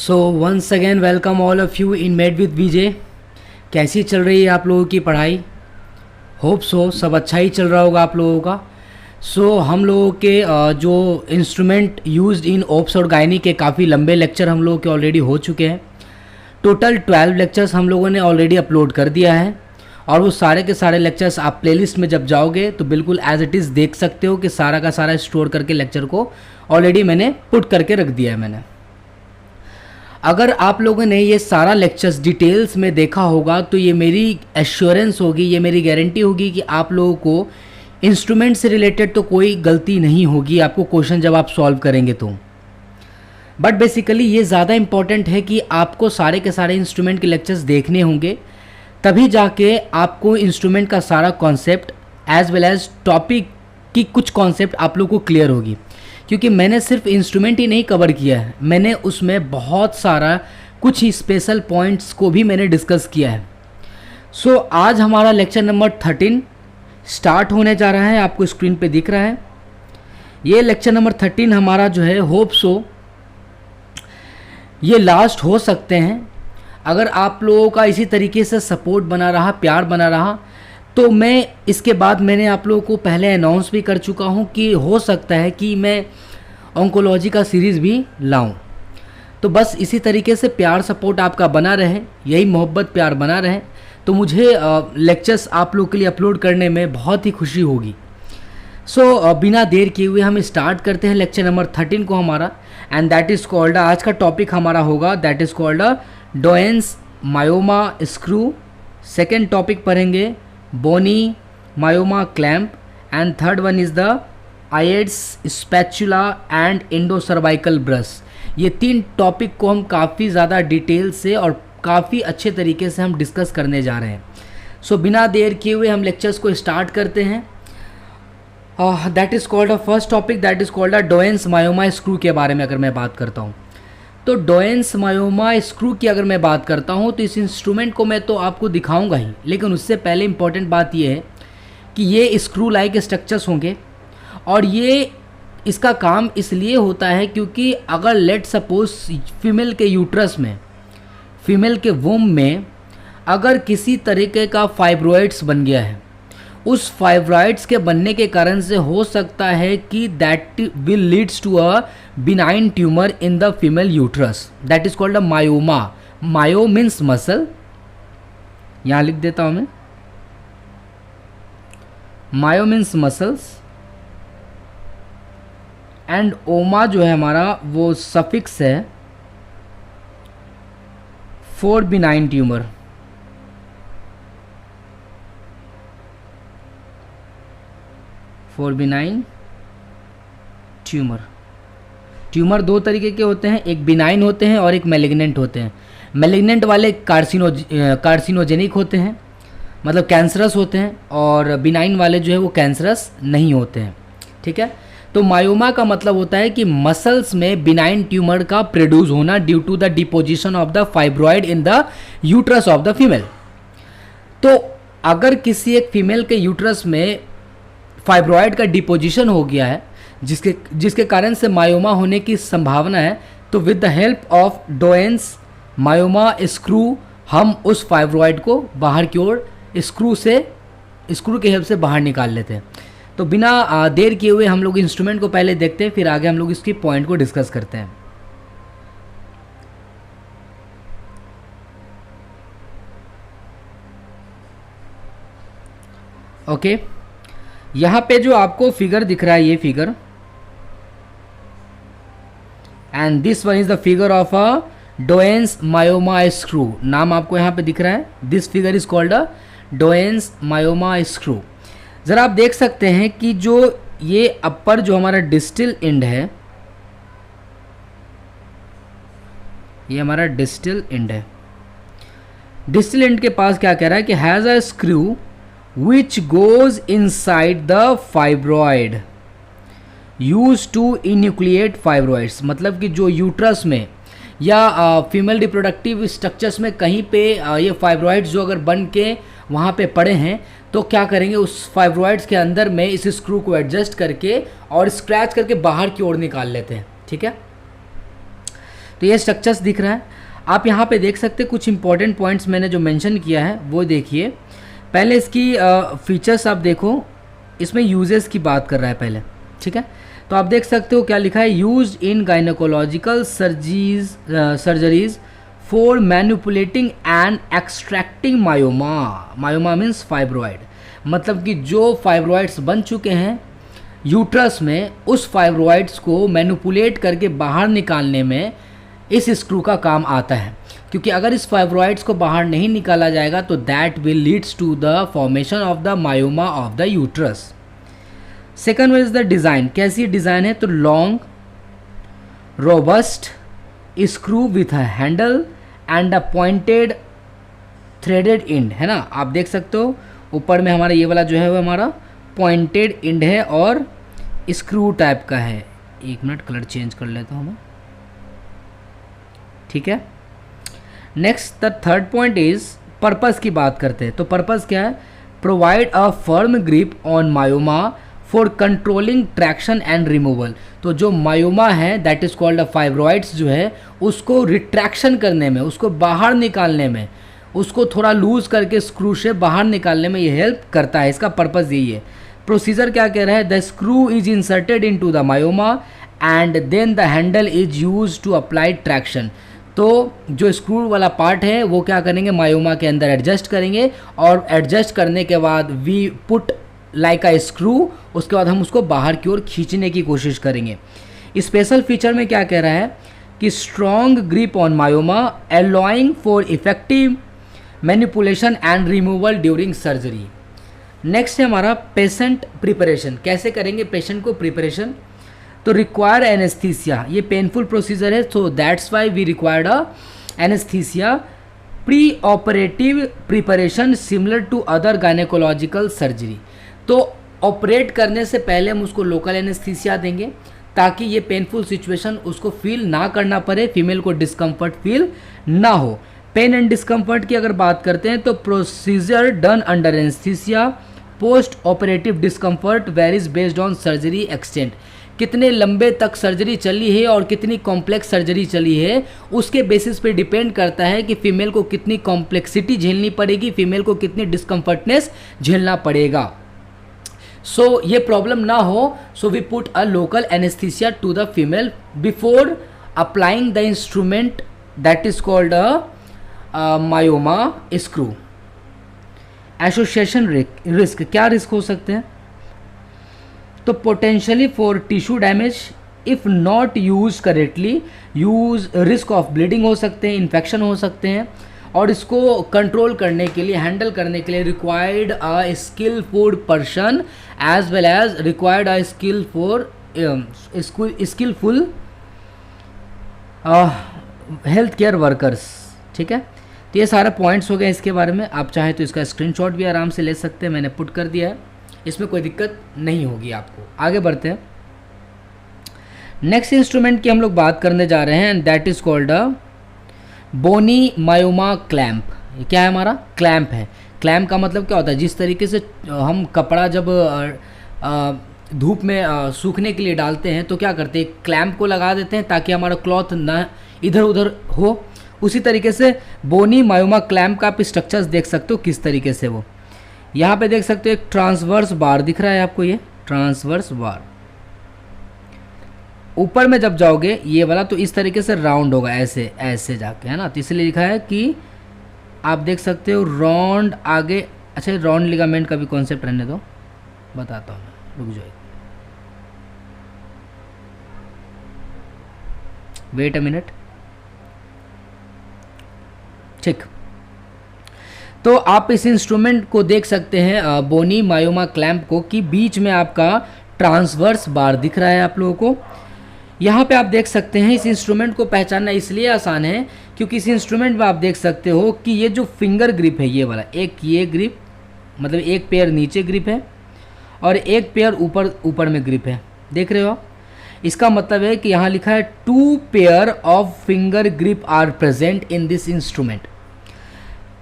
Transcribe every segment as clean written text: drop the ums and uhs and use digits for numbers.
So once again welcome all of you in made with Vijay. कैसी चल रही है आप लोगों की पढ़ाई? होप सो सब अच्छा ही चल रहा होगा आप लोगों का। हम लोगों के जो इंस्ट्रूमेंट यूज्ड इन ओप्स और गायनी के काफ़ी लंबे लेक्चर हम लोगों के ऑलरेडी हो चुके हैं। टोटल 12 लेक्चर्स हम लोगों ने ऑलरेडी अपलोड कर दिया है और वो सारे के सारे लेक्चर्स आप प्लेलिस्ट में जब जाओगे तो बिल्कुल एज इट इज़ देख सकते हो कि सारा का सारा स्टोर करके लेक्चर को ऑलरेडी मैंने पुट करके रख दिया है मैंने। अगर आप लोगों ने ये सारा लेक्चर्स डिटेल्स में देखा होगा तो ये मेरी एश्योरेंस होगी, ये मेरी गारंटी होगी कि आप लोगों को इंस्ट्रूमेंट से रिलेटेड तो कोई गलती नहीं होगी आपको क्वेश्चन जब आप सॉल्व करेंगे तो। बट बेसिकली ये ज़्यादा इम्पॉर्टेंट है कि आपको सारे के सारे इंस्ट्रूमेंट के लेक्चर्स देखने होंगे, तभी जाके आपको इंस्ट्रूमेंट का सारा concept as well as topic की कुछ कॉन्सेप्ट आप लोग को क्लियर होगी। क्योंकि मैंने सिर्फ इंस्ट्रूमेंट ही नहीं कवर किया है, मैंने उसमें बहुत सारा कुछ ही स्पेशल पॉइंट्स को भी मैंने डिस्कस किया है। आज हमारा लेक्चर नंबर 13 स्टार्ट होने जा रहा है, आपको स्क्रीन पे दिख रहा है। ये लेक्चर नंबर 13 हमारा जो है होप सो ये लास्ट हो सकते हैं। अगर आप लोगों का इसी तरीके से सपोर्ट बना रहा, प्यार बना रहा, तो मैं इसके बाद मैंने आप लोगों को पहले अनाउंस भी कर चुका हूं कि हो सकता है कि मैं ऑन्कोलॉजी का सीरीज़ भी लाऊं। तो बस इसी तरीके से प्यार सपोर्ट आपका बना रहे, यही मोहब्बत प्यार बना रहे, तो मुझे लेक्चर्स आप लोग के लिए अपलोड करने में बहुत ही खुशी होगी। बिना देर किए हुए हम स्टार्ट करते हैं लेक्चर नंबर 13 को हमारा, एंड दैट इज़ कॉल्ड, आज का टॉपिक हमारा होगा that is called Doyen's myoma screw. Second topic पढ़ेंगे Bonney myoma clamp, and third one is the Ayre's spatula and endocervical brush. ये 3 टॉपिक को हम काफ़ी ज़्यादा डिटेल से और काफ़ी अच्छे तरीके से हम डिस्कस करने जा रहे हैं। बिना देर किए हुए हम लेक्चर्स को स्टार्ट करते हैं। That is called first topic that is called Doyen's myoma screw के बारे में अगर मैं बात करता हूँ तो डोएन्स मायोमा स्क्रू की अगर मैं बात करता हूँ तो इस इंस्ट्रूमेंट को मैं तो आपको दिखाऊंगा ही, लेकिन उससे पहले इम्पॉर्टेंट बात यह है कि ये स्क्रू लाइक स्ट्रक्चर्स होंगे और ये इसका काम इसलिए होता है क्योंकि अगर लेट सपोज फीमेल के यूट्रस में, फीमेल के वुम में अगर किसी तरीके का फाइब्रॉइड्स बन गया है, उस फाइब्रॉइड्स के बनने के कारण से हो सकता है कि that will leads to a benign tumour in the female uterus, that is called a myoma. Myo means muscle, यहाँ लिख देता हूँ मैं, मायो मीन्स मसल्स एंड ओमा जो है हमारा वो सफिक्स है for benign tumour. For benign tumour. Tumour 2 तरीके के होते हैं, एक बिनाइन होते हैं और एक मैलिग्नेंट होते हैं। मैलिग्नेंट वाले कार्सिनोजेनिक होते हैं, मतलब कैंसरस होते हैं, और बिनाइन वाले जो है वो कैंसरस नहीं होते हैं। ठीक है, तो मायोमा का मतलब होता है कि मसल्स में बिनाइन ट्यूमर का प्रोड्यूस होना due to the deposition of the fibroid in the uterus of the female. तो अगर किसी एक फीमेल के यूट्रस में फाइब्रॉइड का डिपोजिशन हो गया है जिसके कारण से मायोमा होने की संभावना है, तो with the help of Doyen's myoma screw हम उस फाइब्रॉइड को बाहर की ओर स्क्रू के हेल्प से बाहर निकाल लेते हैं। तो बिना देर किए हुए हम लोग इंस्ट्रूमेंट को पहले देखते हैं, फिर आगे हम लोग इसकी पॉइंट को डिस्कस करते हैं। ओके, यहाँ पे जो आपको फिगर दिख रहा है, ये figure, and this one is the figure of a Doyen's myoma screw. नाम आपको यहाँ पे दिख रहा है, this figure is called a Doyen's myoma screw. ज़रा आप देख सकते हैं कि जो ये अपर जो हमारा डिस्टल एंड है, ये हमारा डिस्टल एंड है। डिस्टल एंड के पास क्या कह रहा है कि has a screw which goes inside the fibroid used to enucleate fibroids। मतलब कि जो यूट्रस में या फीमेल रिप्रोडक्टिव स्ट्रक्चर्स में कहीं पे ये फाइब्रॉइड्स जो अगर बन के वहाँ पे पड़े हैं तो क्या करेंगे, उस फाइब्रॉइड्स के अंदर में इस स्क्रू को एडजस्ट करके और स्क्रैच करके बाहर की ओर निकाल लेते हैं। ठीक है, तो ये स्ट्रक्चर्स दिख रहा है। आप यहाँ पे देख सकते हैं कुछ इंपॉर्टेंट पॉइंट्स मैंने जो मेंशन किया है वो देखिए। पहले इसकी फीचर्स आप देखो, इसमें यूजेस की बात कर रहा है पहले, ठीक है। तो आप देख सकते हो क्या लिखा है, use in gynaecological surgeries for manipulating and extracting myoma. Myoma means fibroid, मतलब कि जो फाइब्रॉइड्स बन चुके हैं यूट्रस में, उस फाइब्रॉइड्स को मैनिपुलेट करके बाहर निकालने में इस स्क्रू का काम आता है। क्योंकि अगर इस फाइब्रॉइड्स को बाहर नहीं निकाला जाएगा तो that will leads to the formation of the myoma of the uterus. Second is the design. कैसी डिज़ाइन है, तो long robust screw with a handle and a pointed threaded end, है ना। आप देख सकते हो ऊपर में हमारा ये वाला जो है वो हमारा पॉइंटेड एंड है और स्क्रू टाइप का है। एक मिनट कलर चेंज कर लेता हूँ मैं, ठीक है। Next the third point is purpose की बात करते हैं। तो पर्पस क्या है, provide a firm grip on myoma for controlling traction and removal. तो जो मायोमा है that is called a fibroids जो है, उसको रिट्रैक्शन करने में, उसको बाहर निकालने में, उसको थोड़ा लूज करके स्क्रू से बाहर निकालने में ये हेल्प करता है। इसका पर्पस यही है। प्रोसीजर क्या कह रहा है, the screw is inserted into the myoma and then the handle is use to apply traction. तो जो स्क्रू वाला पार्ट है वो क्या करेंगे, मायोमा के अंदर एडजस्ट करेंगे और एडजस्ट करने के बाद we put like a screw, उसके बाद हम उसको बाहर की ओर खींचने की कोशिश करेंगे। स्पेशल फीचर में क्या कह रहा है कि strong grip on myoma allowing for effective manipulation and removal during surgery. Next है हमारा पेशेंट प्रिपरेशन। कैसे करेंगे पेशेंट को प्रिपरेशन, तो रिक्वायर एनेस्थीसिया। ये पेनफुल प्रोसीजर है, so that's why we required a anaesthesia. Pre operative preparation similar to other gynaecological surgery. तो operate करने से पहले हम उसको लोकल एनेस्थीसिया देंगे ताकि ये पेनफुल सिचुएशन उसको फील ना करना पड़े, फीमेल को डिस्कम्फर्ट फील ना हो। पेन एंड डिस्कम्फर्ट की अगर बात करते हैं तो procedure done under anaesthesia, post operative discomfort varies based on surgery extent. कितने लंबे तक सर्जरी चली है और कितनी कॉम्प्लेक्स सर्जरी चली है उसके बेसिस पे डिपेंड करता है कि फीमेल को कितनी कॉम्प्लेक्सिटी झेलनी पड़ेगी, फीमेल को कितनी डिस्कम्फर्टनेस झेलना पड़ेगा। सो ये प्रॉब्लम ना हो, so we put a local anaesthesia to the female before applying the instrument that is called a myoma screw. Association risk, क्या रिस्क हो सकते हैं, तो potentially for tissue damage if not use correctly, use risk of bleeding हो सकते हैं, infection हो सकते हैं। और इसको कंट्रोल करने के लिए, हैंडल करने के लिए required a skilful person as well as required a skilful health care workers, ठीक है। तो ये सारे पॉइंट्स हो गए इसके बारे में। आप चाहें तो इसका स्क्रीनशॉट भी आराम से ले सकते हैं, मैंने पुट कर दिया है, इसमें कोई दिक्कत नहीं होगी आपको। आगे बढ़ते हैं। नेक्स्ट इंस्ट्रूमेंट की हम लोग बात करने जा रहे हैं and that is called a Bonney myoma clamp. ये क्या है, हमारा क्लैंप है। क्लैंप का मतलब क्या होता है, जिस तरीके से हम कपड़ा जब धूप में सूखने के लिए डालते हैं तो क्या करते हैं, क्लैंप को लगा देते हैं ताकि हमारा क्लॉथ ना इधर उधर हो। उसी तरीके से बोनी मायोमा क्लैंप का आप स्ट्रक्चर्स देख सकते हो किस तरीके से वो। यहाँ पे देख सकते हो एक ट्रांसवर्स बार दिख रहा है आपको, ये ट्रांसवर्स बार। ऊपर में जब जाओगे ये वाला तो इस तरीके से राउंड होगा, ऐसे ऐसे जाके, है ना। तो इसलिए लिखा है कि आप देख सकते हो राउंड आगे। अच्छा, राउंड लिगामेंट का भी कॉन्सेप्ट रहने दो, बताता हूँ मैं, रुक जाओ, वेट अ मिनट। ठीक, तो आप इस इंस्ट्रूमेंट को देख सकते हैं बोनी मायोमा क्लैंप को, कि बीच में आपका ट्रांसवर्स बार दिख रहा है आप लोगों को। यहाँ पे आप देख सकते हैं इस इंस्ट्रूमेंट को पहचानना इसलिए आसान है क्योंकि इस इंस्ट्रूमेंट में आप देख सकते हो कि ये जो फिंगर ग्रिप है, ये वाला एक, ये ग्रिप मतलब एक पेयर नीचे ग्रिप है और एक पेयर ऊपर में ग्रिप है, देख रहे हो आप। इसका मतलब है कि यहाँ लिखा है 2 pair of finger grip are present in this instrument.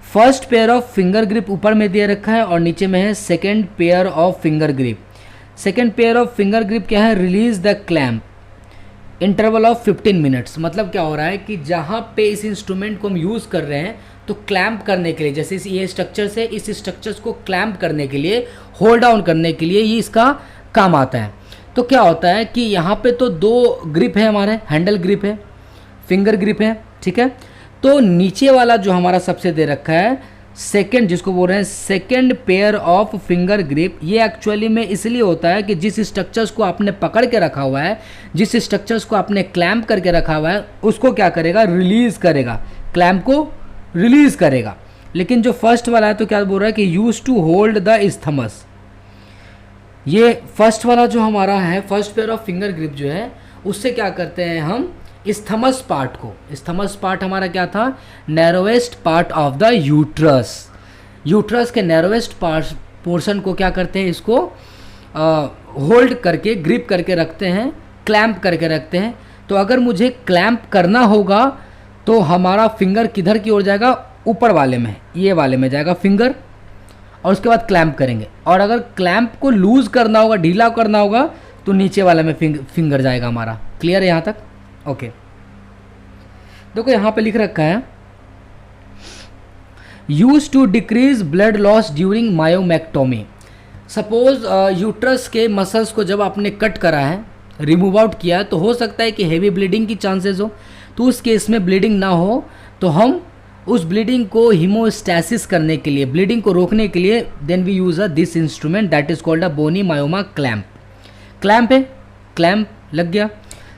First pair of finger grip ऊपर में दे रखा है और नीचे में है second pair of finger grip. Second pair of finger grip क्या है, release the clamp interval of 15 minutes. मतलब क्या हो रहा है कि जहाँ पे इस इंस्ट्रूमेंट को हम यूज़ कर रहे हैं तो क्लैंप करने के लिए, जैसे ये स्ट्रक्चर से इस स्ट्रक्चर्स को क्लैंप करने के लिए, होल्ड डाउन करने के लिए ये इसका काम आता है। तो क्या होता है कि यहाँ पे तो 2 ग्रिप है, हमारे हैंडल ग्रिप है, फिंगर ग्रिप है, ठीक है। तो नीचे वाला जो हमारा सबसे दे रखा है सेकेंड, जिसको बोल रहे हैं second pair of finger grip, ये एक्चुअली में इसलिए होता है कि जिस स्ट्रक्चर्स को आपने पकड़ के रखा हुआ है, जिस स्ट्रक्चर्स को आपने क्लैंप करके रखा हुआ है, उसको क्या करेगा, रिलीज करेगा, क्लैंप को रिलीज करेगा। लेकिन जो फर्स्ट वाला है तो क्या बोल रहा है कि use to hold the isthmus, ये फर्स्ट वाला जो हमारा है first pair of finger grip जो है, उससे क्या करते हैं हम इस्थमस पार्ट को, इस्थमस पार्ट हमारा क्या था, narrowest part of the uterus, uterus के नैरोवेस्ट पोर्शन को क्या करते हैं, इसको होल्ड करके ग्रिप करके रखते हैं, क्लैंप करके रखते हैं। तो अगर मुझे क्लैंप करना होगा तो हमारा फिंगर किधर की ओर जाएगा, ऊपर वाले में, ये वाले में जाएगा फिंगर, और उसके बाद क्लैंप करेंगे। और अगर क्लैंप को लूज करना होगा, ढीला करना होगा, तो नीचे वाले में फिंगर जाएगा हमारा। क्लियर है यहाँ तक? ओके। देखो यहाँ पे लिख रखा है use to decrease blood loss during myomectomy. Suppose uterus के मसल्स को जब आपने कट करा है, रिमूव आउट किया है, तो हो सकता है कि हेवी ब्लीडिंग की चांसेस हो, तो उस केस में ब्लीडिंग ना हो तो हम उस ब्लीडिंग को हीमोस्टैसिस करने के लिए, ब्लीडिंग को रोकने के लिए, then we use this instrument that is called a Bonney myoma clamp. Clamp है, क्लैंप लग गया।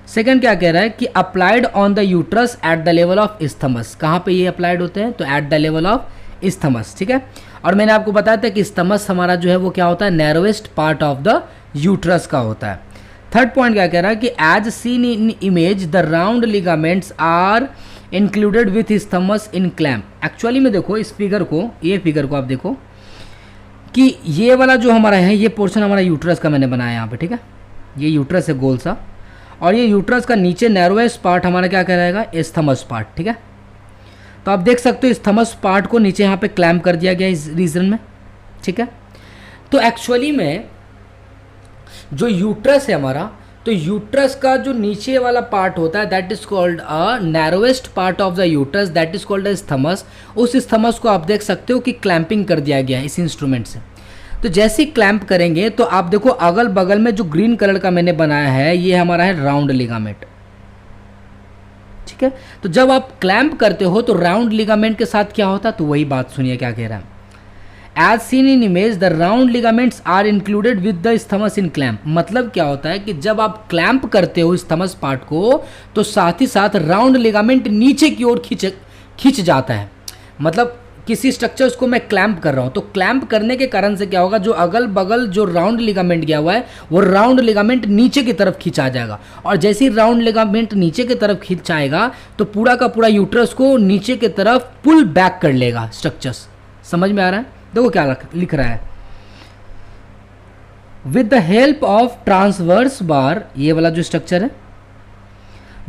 सेकंड क्या कह रहा है कि applied on the uterus at the level of isthmus. कहाँ पे ये अप्लाइड होते हैं, तो at the level of isthmus, ठीक है। और मैंने आपको बताया था कि इस्थमस हमारा जो है वो क्या होता है, narrowest part of the uterus का होता है। थर्ड पॉइंट क्या कह रहा है कि as seen in image the round ligaments are included with isthmus in clamp. Actually में देखो इस फिगर को, ये फिगर को आप देखो कि ये वाला जो हमारा है, ये पोर्शन हमारा यूट्रस का मैंने बनाया यहाँ पे, ठीक है। ये यूट्रस है गोल सा, और ये यूट्रस का नीचे नैरोवेस्ट पार्ट हमारा क्या कहलाएगा, इस्थमस पार्ट, ठीक है। तो आप देख सकते हो इस्थमस पार्ट को नीचे यहाँ पे क्लैंप कर दिया गया इस रीजन में, ठीक है। तो एक्चुअली में जो यूट्रस है हमारा, तो यूट्रस का जो नीचे वाला पार्ट होता है that is called a narrowest part of the uterus, that is called isthmus. उस इस्थमस को आप देख सकते हो कि क्लैंपिंग कर दिया गया है इस इंस्ट्रूमेंट से। तो जैसे ही क्लैंप करेंगे तो आप देखो अगल बगल में जो ग्रीन कलर का मैंने बनाया है, ये हमारा है राउंड लिगामेंट, ठीक है। तो जब आप क्लैंप करते हो तो राउंड लिगामेंट के साथ क्या होता है, तो वही बात सुनिए क्या कह रहा है। As seen in image the round ligaments are included with the isthmus in clamp. मतलब क्या होता है कि जब आप क्लैंप करते हो इस्थमस पार्ट को, तो साथ ही साथ राउंड लिगामेंट नीचे की ओर खींच जाता है। मतलब किसी स्ट्रक्चर्स को मैं क्लैंप कर रहा हूँ, तो क्लैंप करने के कारण से क्या होगा, जो अगल बगल जो राउंड लिगामेंट गया हुआ है वो राउंड लिगामेंट नीचे की तरफ खींचा जाएगा। और जैसे ही राउंड लिगामेंट नीचे की तरफ खींचाएगा तो पूरा का पूरा यूट्रस को नीचे की तरफ पुल बैक कर लेगा स्ट्रक्चर्स। समझ में आ रहा है? देखो क्या लिख रहा है, with the help of transverse bar, ये वाला जो स्ट्रक्चर है,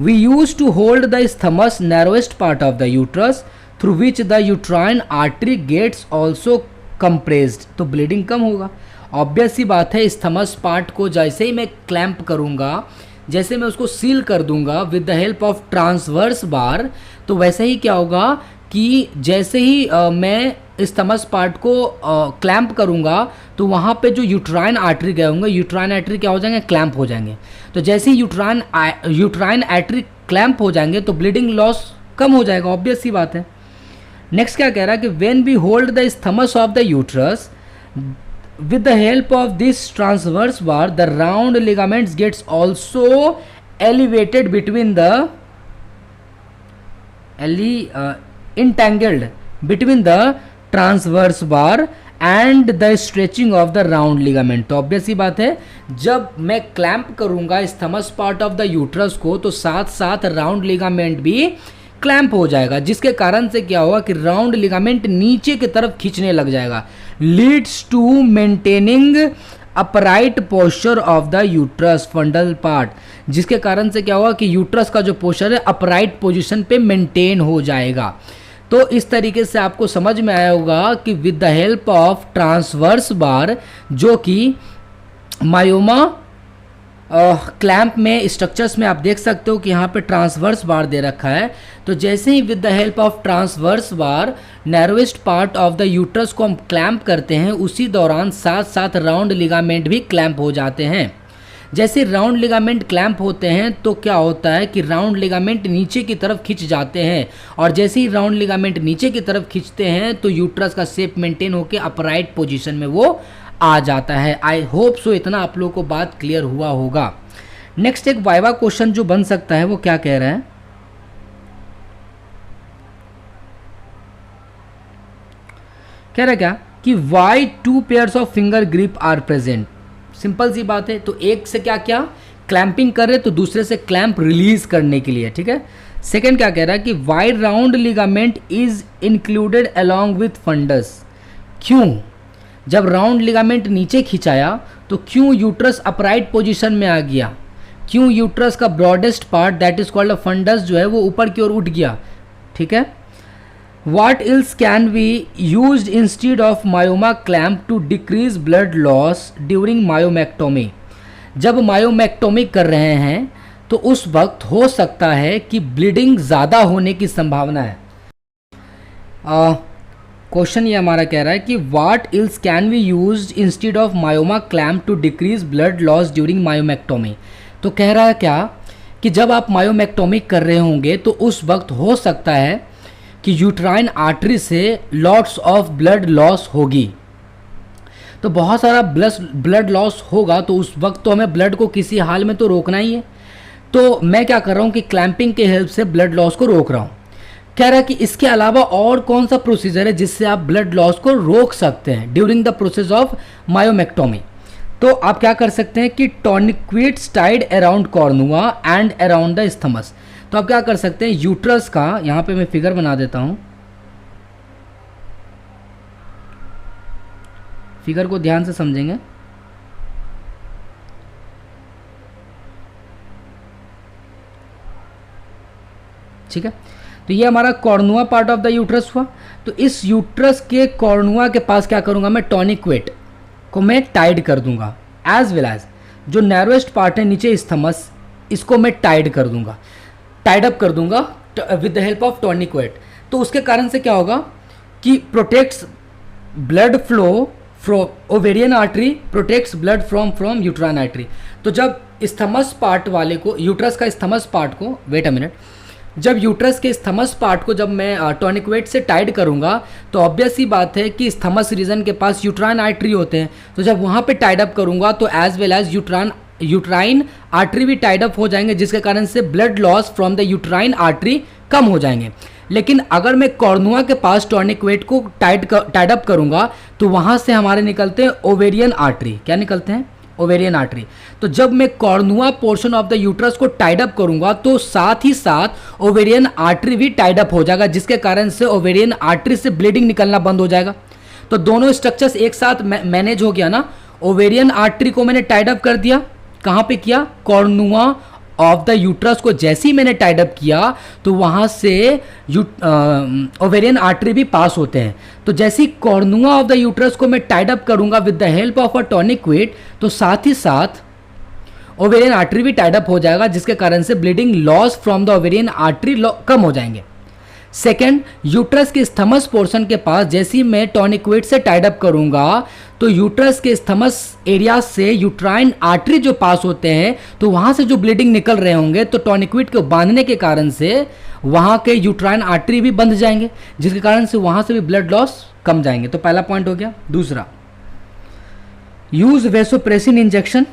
we use to hold the isthmus narrowest part of the uterus through which the uterine artery gets also compressed. तो ब्लीडिंग कम होगा, ऑब्वियस सी बात है। इस्थमस पार्ट को जैसे ही मैं क्लैंप करूंगा, जैसे मैं उसको सील कर दूंगा with the help of transverse bar, तो वैसे ही क्या होगा कि जैसे ही मैं इस्थमस पार्ट को क्लैंप करूंगा तो वहाँ पे जो यूट्राइन आर्टरी गए होंगे, यूट्राइन आर्टरी क्या हो जाएंगे, क्लैंप हो जाएंगे। तो जैसे ही यूट्राइन आर्टरी क्लैंप हो जाएंगे तो ब्लीडिंग लॉस कम हो जाएगा, ऑब्वियस सी बात है। नेक्स्ट क्या कह रहा है कि when we hold the isthmus of the uterus with the help of this transverse bar the round ligaments gets also elevated between the entangled between the transverse bar and the stretching of the round ligament। तो obvious ही बात है, जब मैं clamp करूंगा isthmus part of the uterus को तो साथ साथ राउंड लिगामेंट भी क्लैंप हो जाएगा, जिसके कारण से क्या होगा कि राउंड लिगामेंट नीचे की तरफ खींचने लग जाएगा, leads to maintaining upright posture of the uterus fundal part, जिसके कारण से क्या होगा कि यूट्रस का जो पोस्चर है अपराइट पोजीशन पे मेंटेन हो जाएगा। तो इस तरीके से आपको समझ में आया होगा कि with the help of transverse bar, जो कि मायोमा क्लैंप में स्ट्रक्चर्स में आप देख सकते हो कि यहाँ पे ट्रांसवर्स बार दे रखा है। तो जैसे ही with the help of transverse bar narrowest part of the uterus को हम क्लैंप करते हैं, उसी दौरान साथ साथ राउंड लिगामेंट भी क्लैंप हो जाते हैं। जैसे राउंड लिगामेंट क्लैंप होते हैं तो क्या होता है कि राउंड लिगामेंट नीचे की तरफ खिंच जाते हैं, और जैसे ही राउंड लिगामेंट नीचे की तरफ खिंचते हैं तो यूट्रस का शेप मेंटेन होकर अपराइट पोजीशन में वो आ जाता है। आई होप सो इतना आप लोगों को बात क्लियर हुआ होगा। नेक्स्ट एक वाइवा क्वेश्चन जो बन सकता है वो क्या कह रहा है, कह रहा है क्या कि why 2 pairs of finger grip are present. Simple सी बात है, तो एक से क्या क्या क्लैंपिंग कर रहे तो दूसरे से क्लैंप रिलीज करने के लिए, ठीक है। सेकंड क्या कह रहा है कि why round ligament is included along with fundus. क्यों, जब राउंड लिगामेंट नीचे खिंचाया तो क्यों यूट्रस अपराइट पोजीशन में आ गया, क्यों यूट्रस का broadest part that is called a fundus जो है वो ऊपर की ओर उठ गया, ठीक है। What else can be used instead of myoma clamp to decrease blood loss during myomectomy? जब मायोमेक्टोमी कर रहे हैं तो उस वक्त हो सकता है कि ब्लीडिंग ज़्यादा होने की संभावना है। क्वेश्चन ये हमारा कह रहा है कि what else can be used instead of myoma clamp to decrease blood loss during myomectomy? तो कह रहा है क्या कि जब आप मायोमेक्टोमी कर रहे होंगे तो उस वक्त हो सकता है कि यूट्राइन आर्टरी से लॉट्स ऑफ ब्लड लॉस होगी। तो बहुत सारा ब्लड लॉस होगा तो उस वक्त तो हमें ब्लड को किसी हाल में तो रोकना ही है। तो मैं क्या कर रहा हूँ कि क्लैंपिंग के हेल्प से ब्लड लॉस को रोक रहा हूँ। कह रहा है कि इसके अलावा और कौन सा प्रोसीजर है जिससे आप ब्लड लॉस को रोक सकते हैं during the process of myomectomy. तो आप क्या कर सकते हैं कि tourniquets tied around cornua and around the isthmus. तो आप क्या कर सकते हैं, यूट्रस का यहाँ पे मैं फिगर बना देता हूँ, फिगर को ध्यान से समझेंगे। ठीक है, तो ये हमारा कॉर्नुआ पार्ट ऑफ द यूट्रस हुआ। तो इस यूट्रस के कॉर्नुआ के पास क्या करूँगा, मैं टॉनिक्वेट को मैं टाइड कर दूंगा, एज वेल एज जो नैरोएस्ट पार्ट है नीचे स्थमस, इसको मैं टाइड कर दूंगा, टाइड अप कर दूंगा विद द हेल्प ऑफ टॉनिक्वेट। तो उसके कारण से क्या होगा कि protects blood flow from ovarian artery, protects blood from uterine artery. तो जब स्थमस पार्ट वाले को, यूट्रस का स्थमस पार्ट को, वेट अ मिनट, जब यूट्रस के स्थमस पार्ट को जब मैं टॉनिक्वेट से टाइड करूंगा तो ऑब्वियस ही बात है कि स्थमस रीजन के पास यूट्राइन आर्टरी होते हैं। तो जब वहाँ पे टाइड अप करूंगा तो as well as uterine artery भी टाइड अप हो जाएंगे, जिसके कारण से blood loss from the uterine artery कम हो जाएंगे। लेकिन अगर मैं कॉर्नुआ के पास टॉनिक्वेट को टाइड अप करूंगा तो वहाँ से हमारे निकलते हैं ओवेरियन आर्टरी। क्या निकलते हैं, ओवेरियन आर्टरी। तो जब मैं कॉर्नुआ पोर्शन ऑफ द यूट्रस को टाइड अप करूंगा तो साथ ही साथ ओवेरियन आर्टरी भी टाइड अप हो जाएगा, जिसके कारण से ओवेरियन आर्टरी से ब्लीडिंग निकलना बंद हो जाएगा। तो दोनों स्ट्रक्चर्स एक साथ मैनेज हो गया ना। ओवेरियन आर्टरी को मैंने टाइड अप कर दिया, कहाँ पे किया, कॉर्नुआ ऑफ द यूट्रस को जैसे ही मैंने टाइड अप किया तो वहाँ से ओवेरियन आर्टरी भी पास होते हैं। तो जैसे ही कॉर्नुआ ऑफ द यूट्रस को मैं टाइड अप करूंगा with the help of a tourniquet, तो साथ ही साथ ओवेरियन आर्टरी भी टाइड अप हो जाएगा, जिसके कारण से bleeding loss from the ovarian artery कम हो जाएंगे। सेकेंड, यूट्रस के स्थमस पोर्शन के पास जैसे ही मैं टॉनिक्वेट से टाइड अप करूंगा तो यूट्रस के स्थमस एरिया से यूट्राइन आर्टरी जो पास होते हैं तो वहां से जो ब्लीडिंग निकल रहे होंगे तो टॉनिक्वेट को बांधने के कारण से वहां के यूट्राइन आर्टरी भी बंध जाएंगे, जिसके कारण से वहां से भी ब्लड लॉस कम जाएंगे। तो पहला पॉइंट हो गया। दूसरा, use vasopressin injection.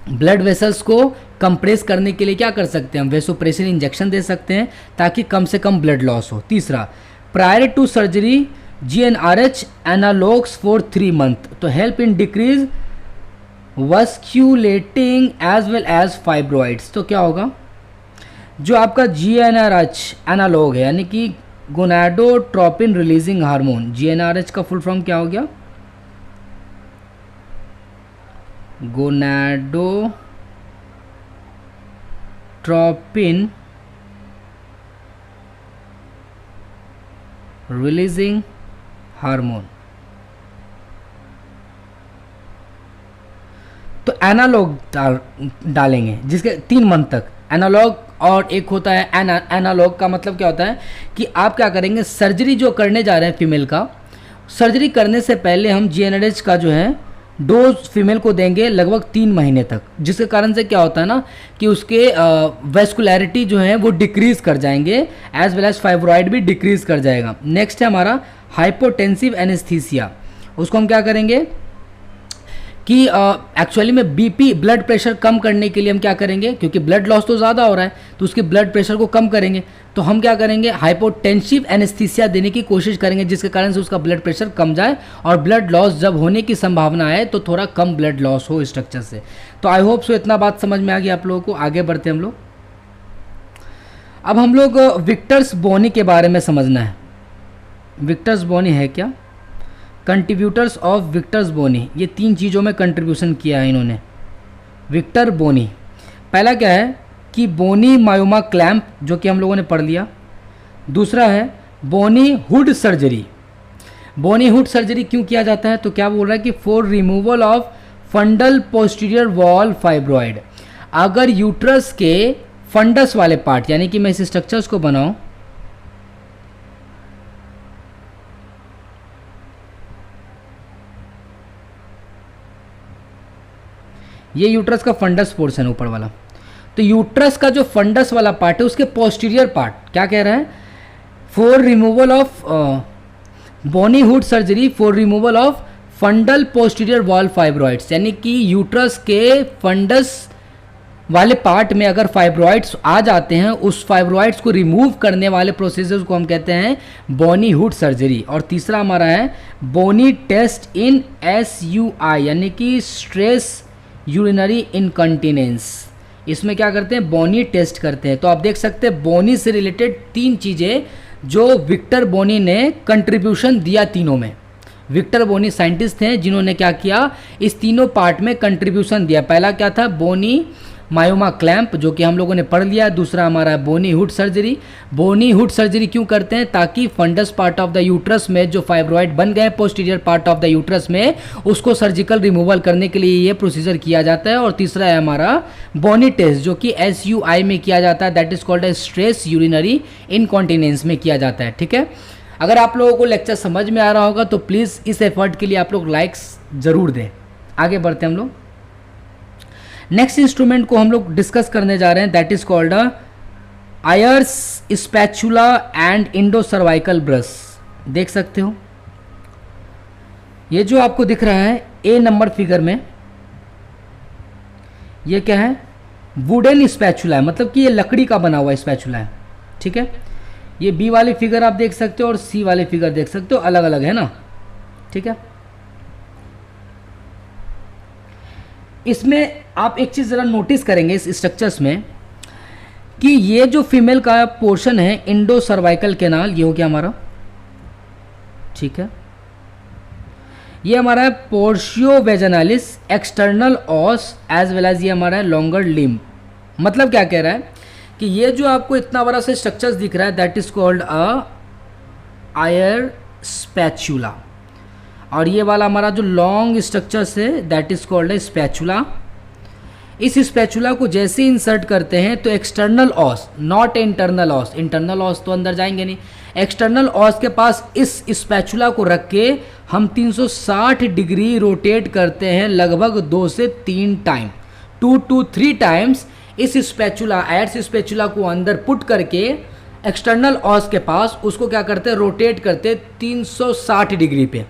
Blood vessels को कंप्रेस करने के लिए क्या कर सकते हैं हम, वेसोप्रेसिन इंजेक्शन दे सकते हैं ताकि कम से कम ब्लड लॉस हो। तीसरा, prior to surgery GnRH analogs for 3 month to help in decrease vasculating as well as fibroids. तो क्या होगा, जो आपका GnRH एनालॉग है यानी कि गोनाडोट्रोपिन रिलीजिंग हार्मोन, GnRH का फुल फॉर्म क्या हो गया, गोनाडोट्रोपिन रिलीजिंग हार्मोन। तो एनालॉग डालेंगे, जिसके 3 मंथ तक एनालॉग। और एक होता है एनालॉग का मतलब क्या होता है कि आप क्या करेंगे, सर्जरी जो करने जा रहे हैं फीमेल का, सर्जरी करने से पहले हम GnRH का जो है डोज फीमेल को देंगे लगभग 3 महीने तक, जिसके कारण से क्या होता है ना कि उसके वेस्कुलैरिटी जो है वो डिक्रीज़ कर जाएंगे, एज वेल एज फाइब्रॉइड भी डिक्रीज़ कर जाएगा। नेक्स्ट है हमारा हाइपोटेंसिव एनेस्थीसिया। उसको हम क्या करेंगे कि एक्चुअली में बीपी ब्लड प्रेशर कम करने के लिए हम क्या करेंगे, क्योंकि ब्लड लॉस तो ज़्यादा हो रहा है तो उसके ब्लड प्रेशर को कम करेंगे, तो हम क्या करेंगे, हाइपोटेंसिव एनेस्थीसिया देने की कोशिश करेंगे, जिसके कारण से उसका ब्लड प्रेशर कम जाए और ब्लड लॉस जब होने की संभावना है तो थोड़ा कम ब्लड लॉस हो स्ट्रक्चर से। तो आई होप सो इतना बात समझ में आ गई आप लोगों को। आगे बढ़ते हम लोग। अब हम लोग विक्टर्स बोनी के बारे में समझना है। विक्टर्स बोनी है क्या, कंट्रीब्यूटर्स ऑफ विक्टर्स बोनी, ये 3 चीज़ों में कंट्रीब्यूशन किया है इन्होंने। विक्टर बोनी, पहला क्या है कि बोनी मायोमा क्लैम्प, जो कि हम लोगों ने पढ़ लिया। दूसरा है Bonney hood surgery. Bonney hood surgery क्यों किया जाता है, तो क्या बोल रहा है कि for removal of fundal posterior wall fibroid. अगर यूट्रस के फंडस वाले पार्ट, यानी कि मैं इस स्ट्रक्चर्स को बनाऊं, ये यूट्रस का फंडस पोर्शन है ऊपर वाला, तो यूट्रस का जो फंडस वाला पार्ट है उसके पोस्टीरियर पार्ट क्या कह रहा है, for removal of Bonney hood surgery for removal of fundal posterior wall fibroids, यानी कि यूट्रस के फंडस वाले पार्ट में अगर फाइब्रॉइड्स आ जाते हैं, उस फाइब्रॉइड्स को रिमूव करने वाले प्रोसीजर्स को हम कहते हैं बोनी हुड सर्जरी। और तीसरा हमारा है बोनी टेस्ट इन SUI, यानी कि स्ट्रेस यूरिनरी इनकॉन्टिनेंस। इसमें क्या करते हैं, बोनी टेस्ट करते हैं। तो आप देख सकते हैं बोनी से रिलेटेड 3 चीज़ें जो विक्टर बोनी ने कंट्रीब्यूशन दिया तीनों में। विक्टर बोनी साइंटिस्ट हैं जिन्होंने क्या किया, इस तीनों पार्ट में कंट्रीब्यूशन दिया। पहला क्या था, बोनी मायोमा क्लैम्प, जो कि हम लोगों ने पढ़ लिया। दूसरा हमारा है Bonney hood surgery. Bonney hood surgery क्यों करते हैं, ताकि fundus part of the uterus में जो फाइब्रॉइड बन गए posterior part of the uterus में, उसको सर्जिकल रिमूवल करने के लिए ये प्रोसीजर किया जाता है। और तीसरा है हमारा बोनी टेस्ट, जो कि SUI में किया जाता है, that is called stress urinary incontinence में किया जाता है। ठीक है, अगर आप लोगों को लेक्चर समझ में आ रहा होगा तो प्लीज़ इस एफर्ट के लिए आप लोग लाइक्स ज़रूर दें। आगे बढ़ते हैं हम लोग। नेक्स्ट इंस्ट्रूमेंट को हम लोग डिस्कस करने जा रहे हैं, that is called Aires spatula and Indo cervical brush. देख सकते हो ये जो आपको दिख रहा है A नंबर फिगर में, ये क्या है, वुडन स्पैचुला है, मतलब कि ये लकड़ी का बना हुआ स्पैचुला है। ठीक है, ये B वाली फिगर आप देख सकते हो और C वाली फिगर देख सकते हो, अलग अलग है ना। ठीक है, इसमें आप एक चीज़ ज़रा नोटिस करेंगे इस स्ट्रक्चर्स में कि ये जो फीमेल का पोर्शन है इंडो सर्वाइकल कैनाल, ये हो गया हमारा। ठीक है, ये हमारा है पोर्शियो वेजनालिस एक्सटर्नल ऑस एज वेल एज ये हमारा है लॉन्गर लिम्ब। मतलब क्या कह रहा है कि ये जो आपको इतना बड़ा से स्ट्रक्चर्स दिख रहा है, that is called Ayre spatula. और ये वाला हमारा जो लॉन्ग स्ट्रक्चर्स है दैट इज कॉल्ड है स्पैचुला। इस स्पैचुला को जैसे इंसर्ट करते हैं तो external os, not internal os, internal os तो अंदर जाएंगे नहीं, एक्सटर्नल ऑस के पास इस स्पैचुला को रख के हम 360 डिग्री रोटेट करते हैं, लगभग 2 से 3 टाइम, 2 to 3 टाइम्स इस स्पैचुला आयर्स स्पैचुला को अंदर पुट करके एक्सटर्नल ऑस के पास उसको क्या करते हैं, रोटेट करते 360 डिग्री पे।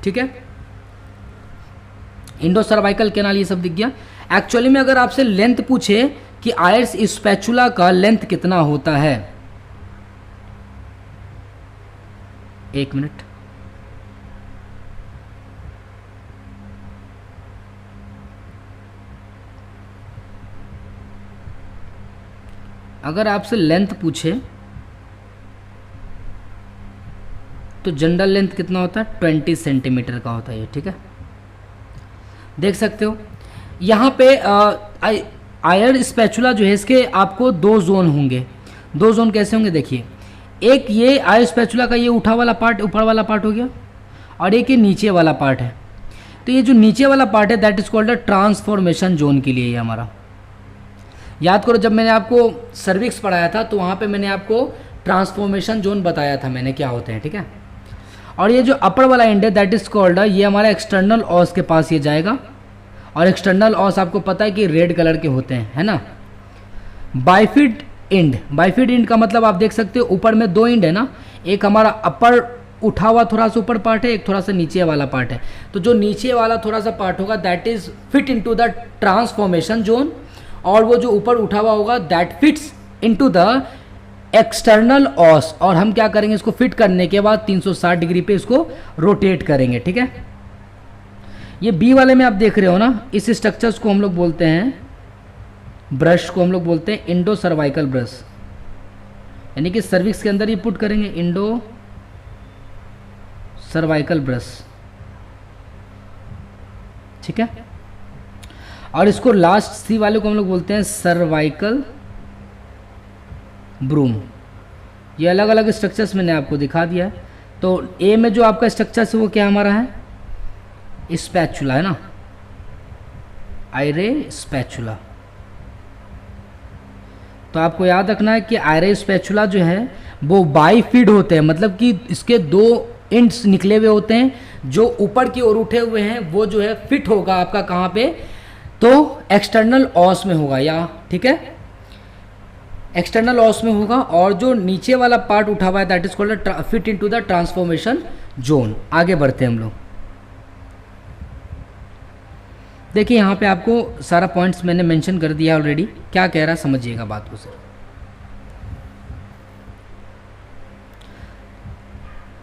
ठीक है, इंडो सर्वाइकल कैनाल ये सब दिख गया। एक्चुअली में अगर आपसे लेंथ पूछे कि आयर्स स्पैचुला का लेंथ कितना होता है, 1 मिनट, अगर आपसे लेंथ पूछे तो जनरल लेंथ कितना होता है, 20 सेंटीमीटर का होता है ये। ठीक है, देख सकते हो यहाँ पे आयर स्पैचुला जो है इसके आपको 2 जोन होंगे। 2 जोन कैसे होंगे, देखिए, एक ये आयर स्पैचुला का ये उठा वाला पार्ट, ऊपर वाला पार्ट हो गया, और एक ये नीचे वाला पार्ट है। तो ये जो नीचे वाला पार्ट है that is called the transformation zone के लिए ये हमारा। याद करो जब मैंने आपको सर्विक्स पढ़ाया था तो वहाँ पे मैंने आपको ट्रांसफॉर्मेशन जोन बताया था मैंने क्या होते हैं, ठीक है। और ये जो अपर वाला एंड है दैट इज कॉल्ड, ये हमारा एक्सटर्नल ऑस के पास ये जाएगा, और एक्सटर्नल ऑस आपको पता है कि रेड कलर के होते हैं, है ना। बाइफिड एंड, बाइफिड एंड का मतलब आप देख सकते हो ऊपर में दो एंड है ना, एक हमारा अपर उठा हुआ थोड़ा सा ऊपर पार्ट है, एक थोड़ा सा नीचे वाला पार्ट है। तो जो नीचे वाला थोड़ा सा पार्ट होगा that is fit into the transformation zone, और वो जो ऊपर उठा हुआ होगा that fits into the external os. और हम क्या करेंगे, इसको फिट करने के बाद 360 डिग्री पे इसको रोटेट करेंगे, ठीक है। ये बी वाले में आप देख रहे हो ना, इस स्ट्रक्चर्स को हम लोग बोलते हैं, ब्रश को हम लोग बोलते हैं इंडो सर्वाइकल ब्रश, यानी कि सर्विक्स के अंदर ये पुट करेंगे इंडो सर्वाइकल ब्रश, ठीक है। और इसको लास्ट सी वाले को हम लोग बोलते हैं सर्वाइकल ब्रूम। ये अलग अलग स्ट्रक्चर्स मैंने आपको दिखा दिया है। तो ए में जो आपका स्ट्रक्चर्स है वो क्या हमारा है, स्पैचुला है ना, आयरे स्पैचुला। तो आपको याद रखना है कि आयरे स्पैचुला जो है वो बाइफिड होते हैं, मतलब कि इसके दो एंड्स निकले हुए होते हैं, जो ऊपर की ओर उठे हुए हैं वो जो है फिट होगा आपका कहाँ पे, तो एक्सटर्नल ऑस में होगा, या ठीक है एक्सटर्नल ऑस में होगा। और जो नीचे वाला पार्ट उठा हुआ है that is called fit into the transformation zone. आगे बढ़ते हैं हम लोग। देखिए यहाँ पे आपको सारा पॉइंट्स मैंने मेंशन कर दिया ऑलरेडी, क्या कह रहा है समझिएगा बात को सर।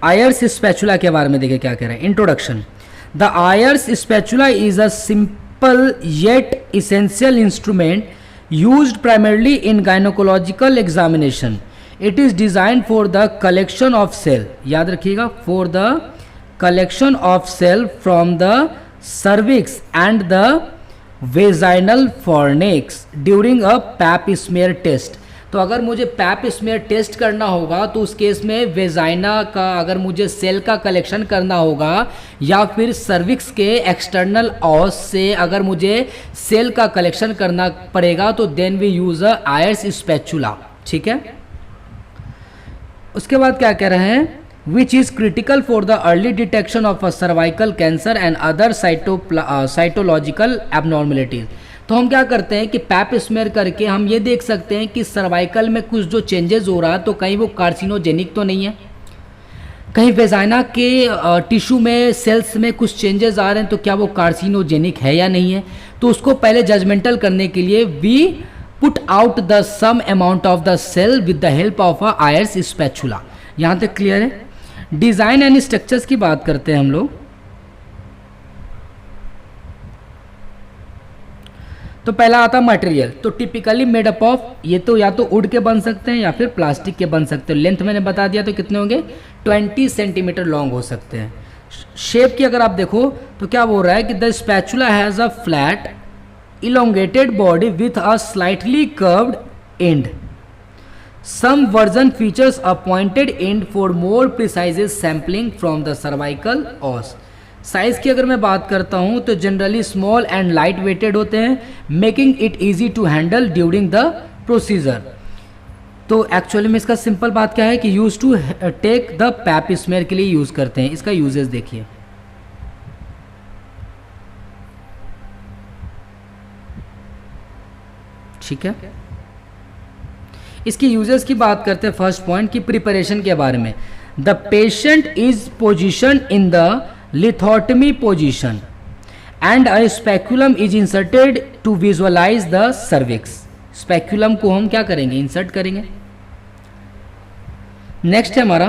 आयर्स स्पैचुला के बारे में देखिए क्या कह रहा है। Introduction, the Ayre's spatula is a simple yet essential instrument used primarily in gynecological examination. It is designed for the collection of cell, याद रखिएगा, for the collection of cell from the cervix and the vaginal fornix during a pap smear test. तो अगर मुझे pipe smear test करना होगा तो उस case में वेजाइना का अगर मुझे सेल का कलेक्शन करना होगा, या फिर सर्विक्स के एक्सटर्नल ऑस से अगर मुझे सेल का कलेक्शन करना पड़ेगा, तो then we use a Ayre's spatula, ठीक है। उसके बाद क्या कह रहे हैं, which is critical for the early detection of a cervical cancer and other cytological abnormalities. तो हम क्या करते हैं कि पैप स्मेयर करके हम ये देख सकते हैं कि सर्वाइकल में कुछ जो चेंजेस हो रहा है तो कहीं वो कार्सिनोजेनिक तो नहीं है, कहीं वेजाइना के टिश्यू में सेल्स में कुछ चेंजेस आ रहे हैं तो क्या वो कार्सिनोजेनिक है या नहीं है। तो उसको पहले जजमेंटल करने के लिए we put out the some amount of the cell with the help of a Ayre's spatula. यहाँ तक क्लियर है। डिज़ाइन एंड स्ट्रक्चर्स की बात करते हैं हम लोग। तो पहला आता मटेरियल, तो टिपिकली मेड अप ऑफ, ये तो या तो वुड के बन सकते हैं या फिर प्लास्टिक के बन सकते हैं। लेंथ मैंने बता दिया तो कितने होंगे, 20 सेंटीमीटर लॉन्ग हो सकते हैं। शेप की अगर आप देखो तो क्या बोल रहा है कि the spatula has a flat elongated body with a slightly curved end. Some version features a pointed end for more precise sampling from the cervical os. Size की अगर मैं बात करता हूँ तो generally small and light weighted होते हैं, making it easy to handle during the procedure. तो एक्चुअली में इसका सिंपल बात क्या है कि use to take the pap smear के लिए यूज़ करते हैं। इसका यूजेस देखिए, ठीक है। इसकी यूजेस की बात करते हैं। फर्स्ट पॉइंट की प्रिपरेशन के बारे में, the patient is position in the lithotomy position and a speculum is inserted to visualize the cervix. speculum को हम क्या करेंगे, इंसर्ट करेंगे। नेक्स्ट है हमारा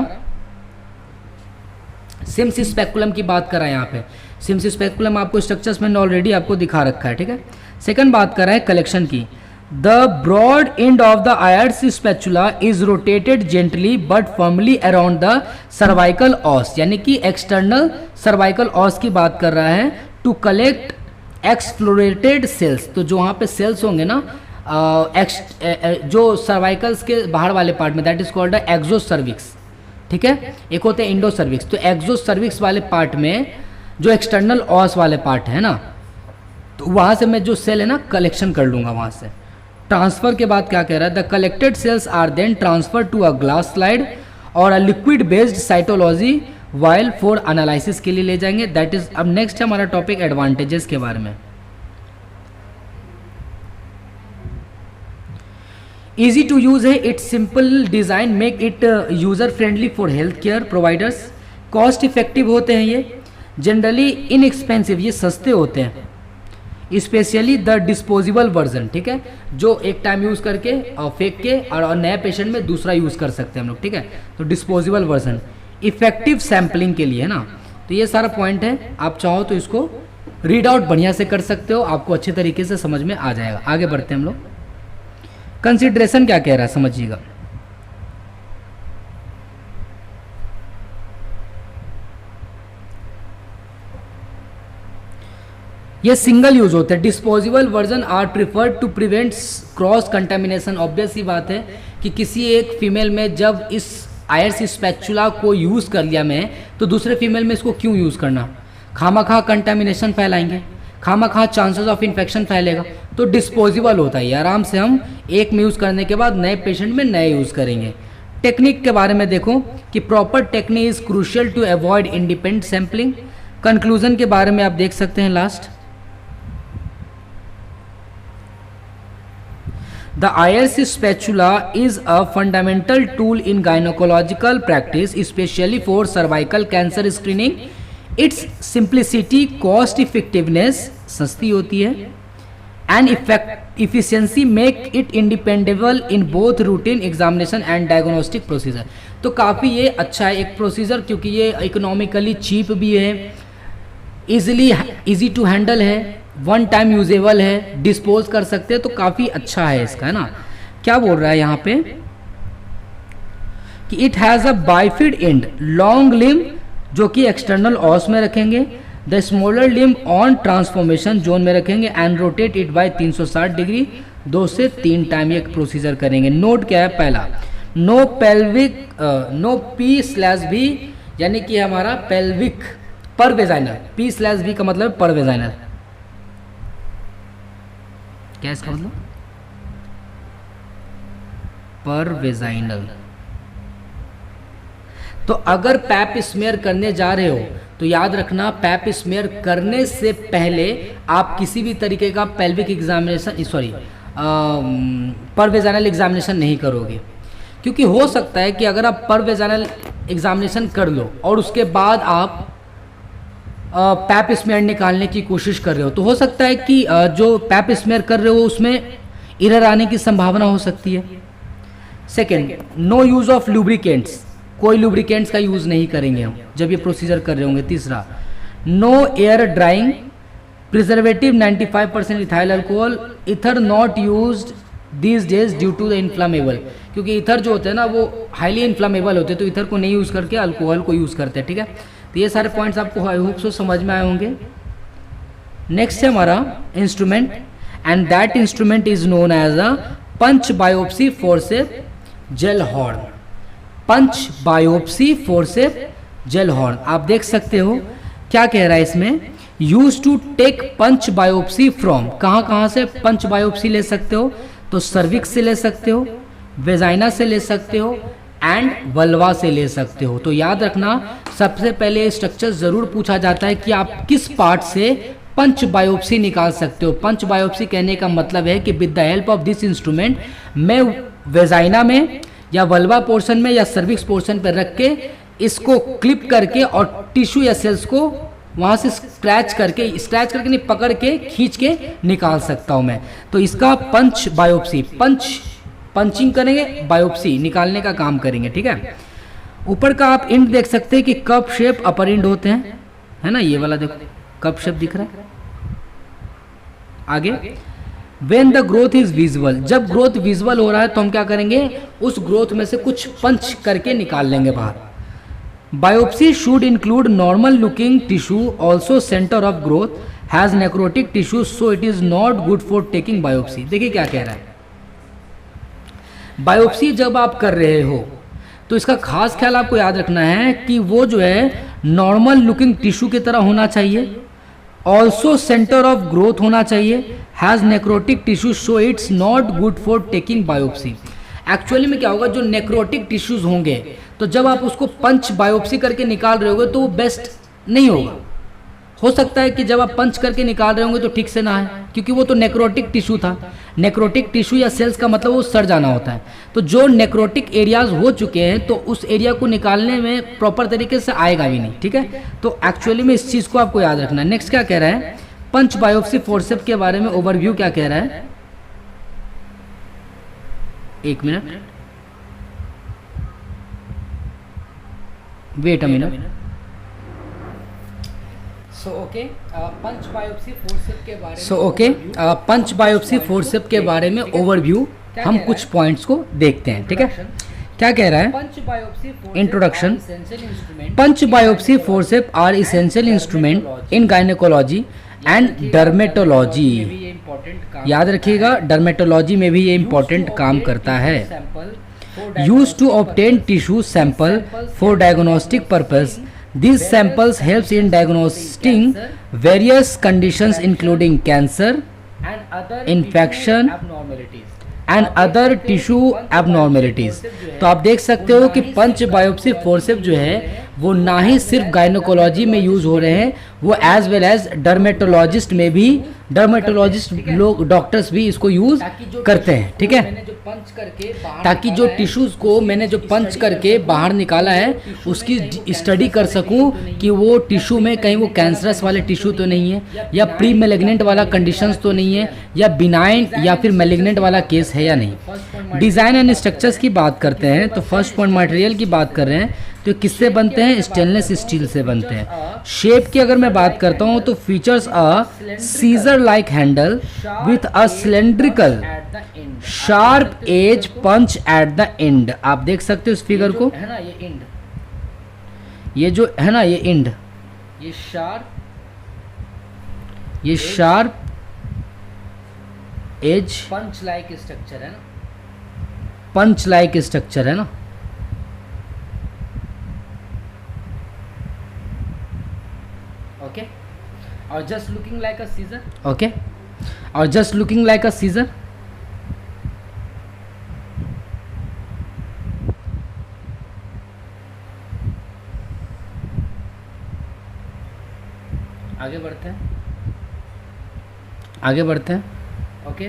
सिम्स स्पेकुलम की बात कर रहा है। यहाँ पे सिम्स स्पेकुलम आपको स्ट्रक्चर्स मैंने ऑलरेडी आपको दिखा रखा है, ठीक है। सेकंड बात कर रहा है कलेक्शन की, the broad end of the Ayre's spatula is rotated gently but firmly around the cervical os, यानी कि एक्सटर्नल सर्वाइकल ऑस की बात कर रहा है, टू कलेक्ट एक्सफ्लोरेटेड सेल्स। तो जो वहाँ पे सेल्स होंगे ना जो सर्वाइकल्स के बाहर वाले पार्ट में, that is called exocervix, ठीक है। एक होते हैं इंडो सर्विक्स। तो एक्सो सर्विक्स वाले पार्ट में जो एक्सटर्नल ऑस वाले पार्ट है ना, तो वहाँ से मैं जो सेल है ना कलेक्शन कर लूँगा वहाँ से। ट्रांसफ़र के बाद क्या कह रहा है, the collected cells are then transfer to a glass slide और a liquid based cytology vial for analysis के लिए ले जाएंगे। दैट इज, अब नेक्स्ट है हमारा टॉपिक एडवांटेजेस के बारे में। ईजी टू यूज़ है, it's simple design make it user friendly for health care providers. Cost effective होते हैं ये, जनरली इनएक्सपेंसिव, ये सस्ते होते हैं, स्पेशली द डिस्पोजेबल वर्जन, ठीक है, जो एक टाइम यूज़ करके और फेंक के और नए पेशेंट में दूसरा यूज़ कर सकते हैं हम लोग, ठीक है। तो डिस्पोजेबल वर्जन इफेक्टिव सैम्पलिंग के लिए ना, तो ये सारा पॉइंट है। आप चाहो तो इसको रीड आउट बढ़िया से कर सकते हो, आपको अच्छे तरीके से समझ में आ जाएगा। आगे बढ़ते हैं हम लोग। कंसिडरेशन क्या कह रहा है समझिएगा। ये सिंगल यूज होते हैं। Disposable version are preferred to prevent cross contamination. Obvious सी बात है कि किसी एक फीमेल में जब इस आयर्स स्पैचुला को यूज़ कर लिया मैं, तो दूसरे फीमेल में इसको क्यों यूज़ करना, खामा कंटामिनेशन फैलाएंगे, खामा चांसेस ऑफ इन्फेक्शन फैलेगा। तो डिस्पोजेबल होता है, आराम से हम एक में यूज़ करने के बाद नए पेशेंट में नए यूज़ करेंगे। टेक्निक के बारे में देखो कि proper technique is crucial to avoid independent sampling. Conclusion के बारे में आप देख सकते हैं last. The IRC spatula is a fundamental tool in gynecological practice, especially for cervical cancer screening. Its simplicity, cost effectiveness, सस्ती होती है, and efficiency make it independable in both routine examination and diagnostic procedure. तो काफ़ी ये अच्छा है एक procedure, क्योंकि ये इकोनॉमिकली चीप भी है, इजी टू हैंडल है, वन टाइम यूजेबल है, डिस्पोज कर सकते हैं, तो काफ़ी अच्छा है इसका, है ना। क्या बोल रहा है यहाँ पे कि it has a bifid end, long limb जो कि एक्सटर्नल ऑस में रखेंगे, the smaller limb on transformation zone में रखेंगे, and rotate it by 360 degree 2 से 3 टाइम एक प्रोसीजर करेंगे। नोट क्या है, पहला नो पेल्विक, नो P/V, यानी कि हमारा पेल्विक पर वेजाइनल, P/V का मतलब पर वेजाइनल, क्या इसका मतलब, पर वेजाइनल। तो अगर पैप स्मेयर करने जा रहे हो तो याद रखना, पैप स्मेयर करने से पहले आप किसी भी तरीके का पेल्विक एग्जामिनेशन, सॉरी पर वेजाइनल एग्जामिनेशन नहीं करोगे, क्योंकि हो सकता है कि अगर आप पर वेजाइनल एग्जामिनेशन कर लो और उसके बाद आप पैप स्मेयर निकालने की कोशिश कर रहे हो, तो हो सकता है कि जो पैप स्मेयर कर रहे हो उसमें एरर आने की संभावना हो सकती है। Second, no use of lubricants, कोई लुब्रिकेंट्स का यूज़ नहीं करेंगे हम जब ये प्रोसीजर कर रहे होंगे। तीसरा, no air drying, preservative 95% ethyl alcohol, ether not used these days due to the inflammable, क्योंकि इथर जो होते हैं ना वो हाईली इन्फ्लामेबल होते हैं, तो इथर को नहीं यूज़ करके अल्कोहल को यूज़ करते हैं, ठीक है। तो ये सारे पॉइंट्स आपको आई होप सो समझ में आए होंगे। नेक्स्ट है हमारा instrument, and that instrument is known as a punch biopsy forcep Gellhorn. Punch biopsy forcep Gellhorn, आप देख सकते हो क्या कह रहा है इसमें, use to take punch biopsy from, कहाँ से पंच बायोप्सी ले सकते हो, तो सर्विक्स से ले सकते हो, वेजाइना से ले सकते हो, एंड वल्वा से ले सकते हो। तो याद रखना, सबसे पहले स्ट्रक्चर जरूर पूछा जाता है कि आप किस पार्ट से पंच बायोप्सी निकाल सकते हो। पंच बायोप्सी कहने का मतलब है कि with the help of this instrument मैं वेजाइना में या वल्वा पोर्शन में या सर्विक्स पोर्शन पर रख के इसको क्लिप करके और टिश्यू या सेल्स को वहाँ से स्क्रैच करके नहीं, पकड़ के खींच के निकाल सकता हूँ मैं। तो इसका पंच बायोप्सी, पंचिंग करेंगे, बायोप्सी निकालने का काम करेंगे, ठीक है। ऊपर का आप इंड देख सकते हैं कि कप शेप अपर इंड होते हैं, है ना, ये वाला देखो कप शेप दिख रहा है। आगे, when the growth is visual, जब ग्रोथ विजुअल हो रहा है तो हम क्या करेंगे, उस ग्रोथ में से कुछ पंच करके निकाल लेंगे बाहर। Biopsy should include normal looking tissue, also centre of growth has necrotic tissue, so it is not good for taking biopsy. देखिए क्या कह रहा है, बायोप्सी जब आप कर रहे हो तो इसका खास ख्याल आपको याद रखना है कि वो जो है नॉर्मल लुकिंग टिश्यू की तरह होना चाहिए, ऑल्सो सेंटर ऑफ ग्रोथ होना चाहिए, has necrotic tissue so it's not good for taking biopsy. Actually में क्या होगा, जो नेक्रोटिक टिश्यूज होंगे तो जब आप उसको पंच बायोप्सी करके निकाल रहे होगे तो वो बेस्ट नहीं होगा। हो सकता है कि जब आप पंच करके निकाल रहे होंगे तो ठीक से ना आए, क्योंकि वो तो नेक्रोटिक टिश्यू था। नेक्रोटिक टिश्यू या सेल्स का मतलब वो सड़ जाना होता है। तो जो नेक्रोटिक एरियाज हो चुके हैं तो उस एरिया को निकालने में प्रॉपर तरीके से आएगा भी नहीं, ठीक है। तो एक्चुअली में इस चीज़ को आपको याद रखना है। नेक्स्ट क्या कह रहा है, पंच बायोप्सी फोर्सेप के बारे में ओवरव्यू क्या कह रहा है, एक minute, wait a minute. Punch biopsy forcep के बारे में ओवरव्यू हम कुछ पॉइंट्स को देखते हैं, ठीक है। क्या कह रहा है, introduction, punch biopsy forcep are essential instrument in gynaecology and dermatology. याद रखिएगा, डर्मेटोलॉजी में भी ये इंपॉर्टेंट काम करता है। Use to obtain tissue sample for diagnostic purpose. These samples helps in diagnosing various conditions including cancer, infection and other tissue abnormalities। तो आप देख सकते हो कि पंच बायोप्सी फोर्सेप जो है वो ना ही सिर्फ गायनोकोलॉजी में यूज हो रहे हैं, वो एज वेल एज डर्मेटोलॉजिस्ट में भी, डर्मेटोलॉजिस्ट लोग, डॉक्टर्स भी इसको यूज करते हैं, ठीक है। ताकि जो टिश्यूज को मैंने जो पंच करके बाहर निकाला है उसकी स्टडी कर सकूं कि वो टिश्यू में कहीं वो कैंसरस वाले टिश्यू तो नहीं है, या प्री मैलिग्नेंट वाला कंडीशंस तो नहीं है, या बिनाइन या फिर मैलिग्नेंट वाला केस है या नहीं। डिज़ाइन एंड स्ट्रक्चर्स की बात करते हैं तो फर्स्ट पॉइंट मटेरियल की बात कर रहे हैं तो किससे बनते हैं, स्टेनलेस स्टील से बनते हैं। शेप की अगर मैं बात करता हूं तो features a scissor like handle with a cylindrical sharp edge punch at the end. आप देख सकते हो इस फिगर को, है ना, ये एंड, ये जो है ना ये एंड, ये sharp edge punch like structure है ना, पंच लाइक स्ट्रक्चर है ना। ओके, और just looking like a scissor. Okay, और just looking like a scissor. आगे बढ़ते हैं, आगे बढ़ते हैं। ओके,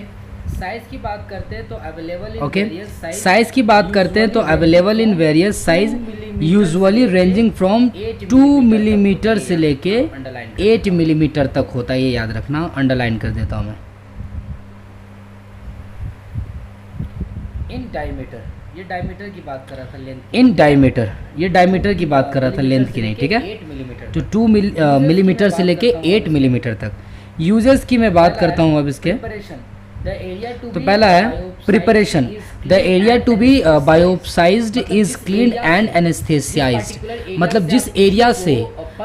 साइज की बात करते हैं तो available in various size. Size की बात करते हैं तो available in various size, usually ranging from 2 millimetre से लेके 8 मिलीमीटर तक होता है। ये याद रखना, अंडरलाइन कर देता हूँ मैं। इन डायमीटर, ये डायमीटर की बात कर रहा था, लेंथ। इन डायमीटर, ये डायमीटर की बात कर रहा था, लेंथ की नहीं, ठीक है। 8 मिलीमीटर, तो 2 मिलीमीटर से लेके 8 मिलीमीटर तक। यूजेस की मैं बात करता हूँ अब इसके। तो पहला है preparation, the area to be biopsied is clean and anaesthetized. मतलब जिस एरिया से,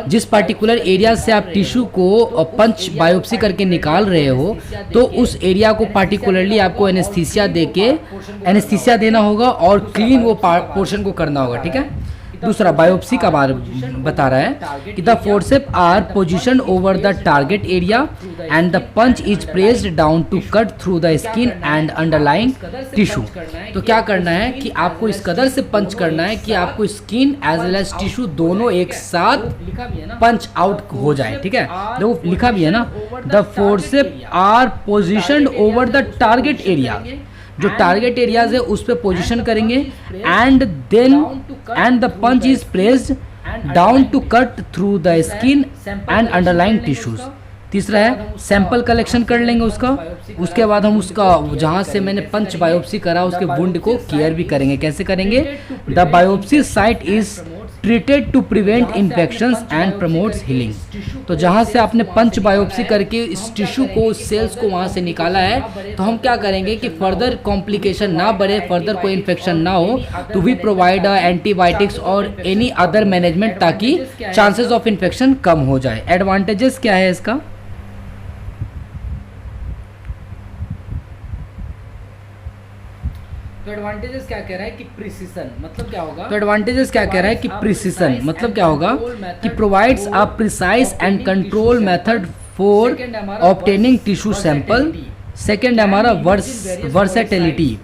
जिस पार्टिकुलर एरिया से आप टिश्यू को पंच बायोप्सी करके निकाल रहे हो तो उस एरिया को पार्टिकुलरली आपको एनेस्थीसिया देके, एनेस्थीसिया देना होगा और क्लीन वो पोर्शन को करना होगा, ठीक है। दूसरा बायोप्सी का बारे बता रहा है कि the forceps are position over the target area and the punch is pressed down to cut through the skin and underlying tissue. तो क्या करना है कि आपको इस कदर से पंच करना है कि आपको skin as well as tissue दोनों एक साथ पंच आउट हो जाए, ठीक है। देखो लिखा भी है ना, the forceps are positioned over the target area. जो टारगेट एरियाज है उस पे पोजीशन करेंगे and then and the punch is pressed down to cut through the skin and underlying tissues. तीसरा है सैंपल कलेक्शन कर लेंगे उसका, उसके बाद हम उसका जहाँ से मैंने पंच बायोप्सी करा उसके वुंड को केयर भी करेंगे। कैसे करेंगे? The biopsy site is treated to prevent infections and promotes healing. तो जहाँ से आपने पंच बायोप्सी करके इस टिश्यू को, उस सेल्स को वहाँ से निकाला है, तो हम क्या करेंगे कि फर्दर कॉम्प्लिकेशन ना बढ़े, फर्दर कोई इन्फेक्शन ना हो, तो वी प्रोवाइड एंटीबायोटिक्स और एनी अदर मैनेजमेंट ताकि चांसेस ऑफ इन्फेक्शन कम हो जाए। एडवांटेजेस क्या है इसका? तो एडवांटेजेस क्या कह रहा है कि प्रिसिशन मतलब क्या होगा, तो एडवांटेजेस क्या कह रहा है कि प्रिसिशन मतलब क्या होगा कि provides a precise and control method for obtaining tissue sample. Second है हमारा versatility,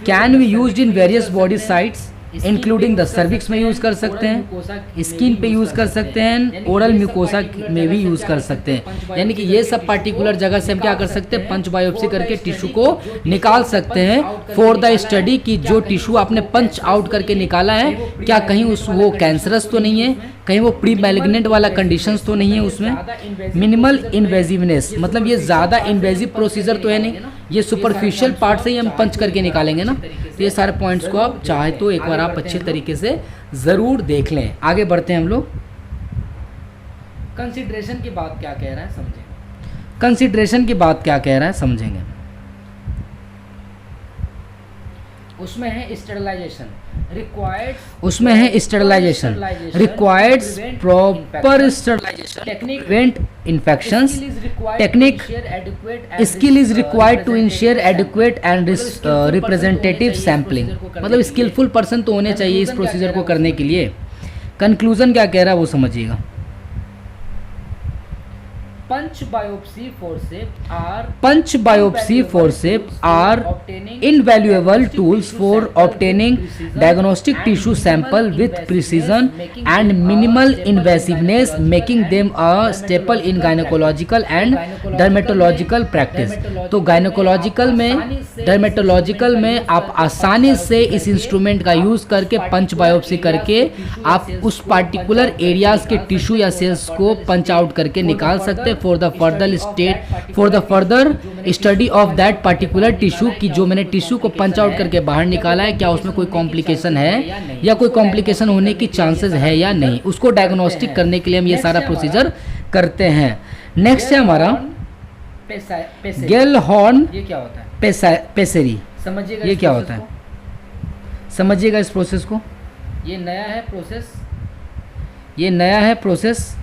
can be used in various body sites including the cervix में यूज़ कर सकते हैं, स्किन पे यूज़ कर सकते हैं, ओरल म्यूकोसा में भी यूज़ कर सकते हैं। यानी कि ये सब पार्टिकुलर जगह से हम क्या कर सकते हैं, पंच बायोप्सी करके टिश्यू को निकाल सकते हैं फॉर द स्टडी कि जो टिश्यू आपने पंच आउट करके निकाला है क्या कहीं वो कैंसरस तो नहीं है, कहीं वो प्री मैलिग्नेंट वाला कंडीशंस तो नहीं है उसमें। मिनिमल इन्वेजिवनेस मतलब ये ज़्यादा इन्वेजिव प्रोसीजर तो है नहीं, ये सुपरफिशियल पार्ट से ही हम पंच करके निकालेंगे ना। तो ये सारे पॉइंट्स को आप चाहे तो एक बार आप अच्छे तरीके से ज़रूर देख लें। आगे बढ़ते हैं हम लोग। कंसिडरेशन की बात क्या कह रहा है समझेंगे, कंसिडरेशन की बात क्या कह रहा है समझेंगे। उसमें है स्टेरिलाइजेशन रिक्वायर्ड, उसमें है sterilization requires proper sterilization technique prevent infections, technique skill is required to ensure adequate and representative sampling मतलब स्किलफुल पर्सन तो होने चाहिए इस प्रोसीजर को करने के लिए। कंक्लूजन क्या कह रहा है वो समझिएगा। Punch biopsy forcep are invaluable tools for obtaining diagnostic tissue sample with precision and minimal invasiveness, making them a staple in gynecological and dermatological practice। तो गायनोकोलॉजिकल में डर्मेटोलॉजिकल में आप आसानी से इस इंस्ट्रूमेंट का यूज़ करके पंच बायोप्सी करके आप उस पार्टिकुलर एरियाज के टिश्यू या सेल्स को पंच आउट करके निकाल सकते हैं for the further study of that particular tissue की जो मैंने टिश्यू को पंच आउट करके बाहर निकाला है क्या उसमें कोई कॉम्प्लिकेशन है या कोई कॉम्प्लिकेशन होने की चांसेस है या नहीं, उसको डायग्नोस्टिक करने के लिए हम ये सारा प्रोसीजर करते हैं। नेक्स्ट है हमारा गेलहॉर्न ये क्या होता है पेसेरी, समझिएगा ये क्या होता है, समझिएगा इस प्रोसेस को। ये नया है प्रोसेस, ये नया है प्रोसेस।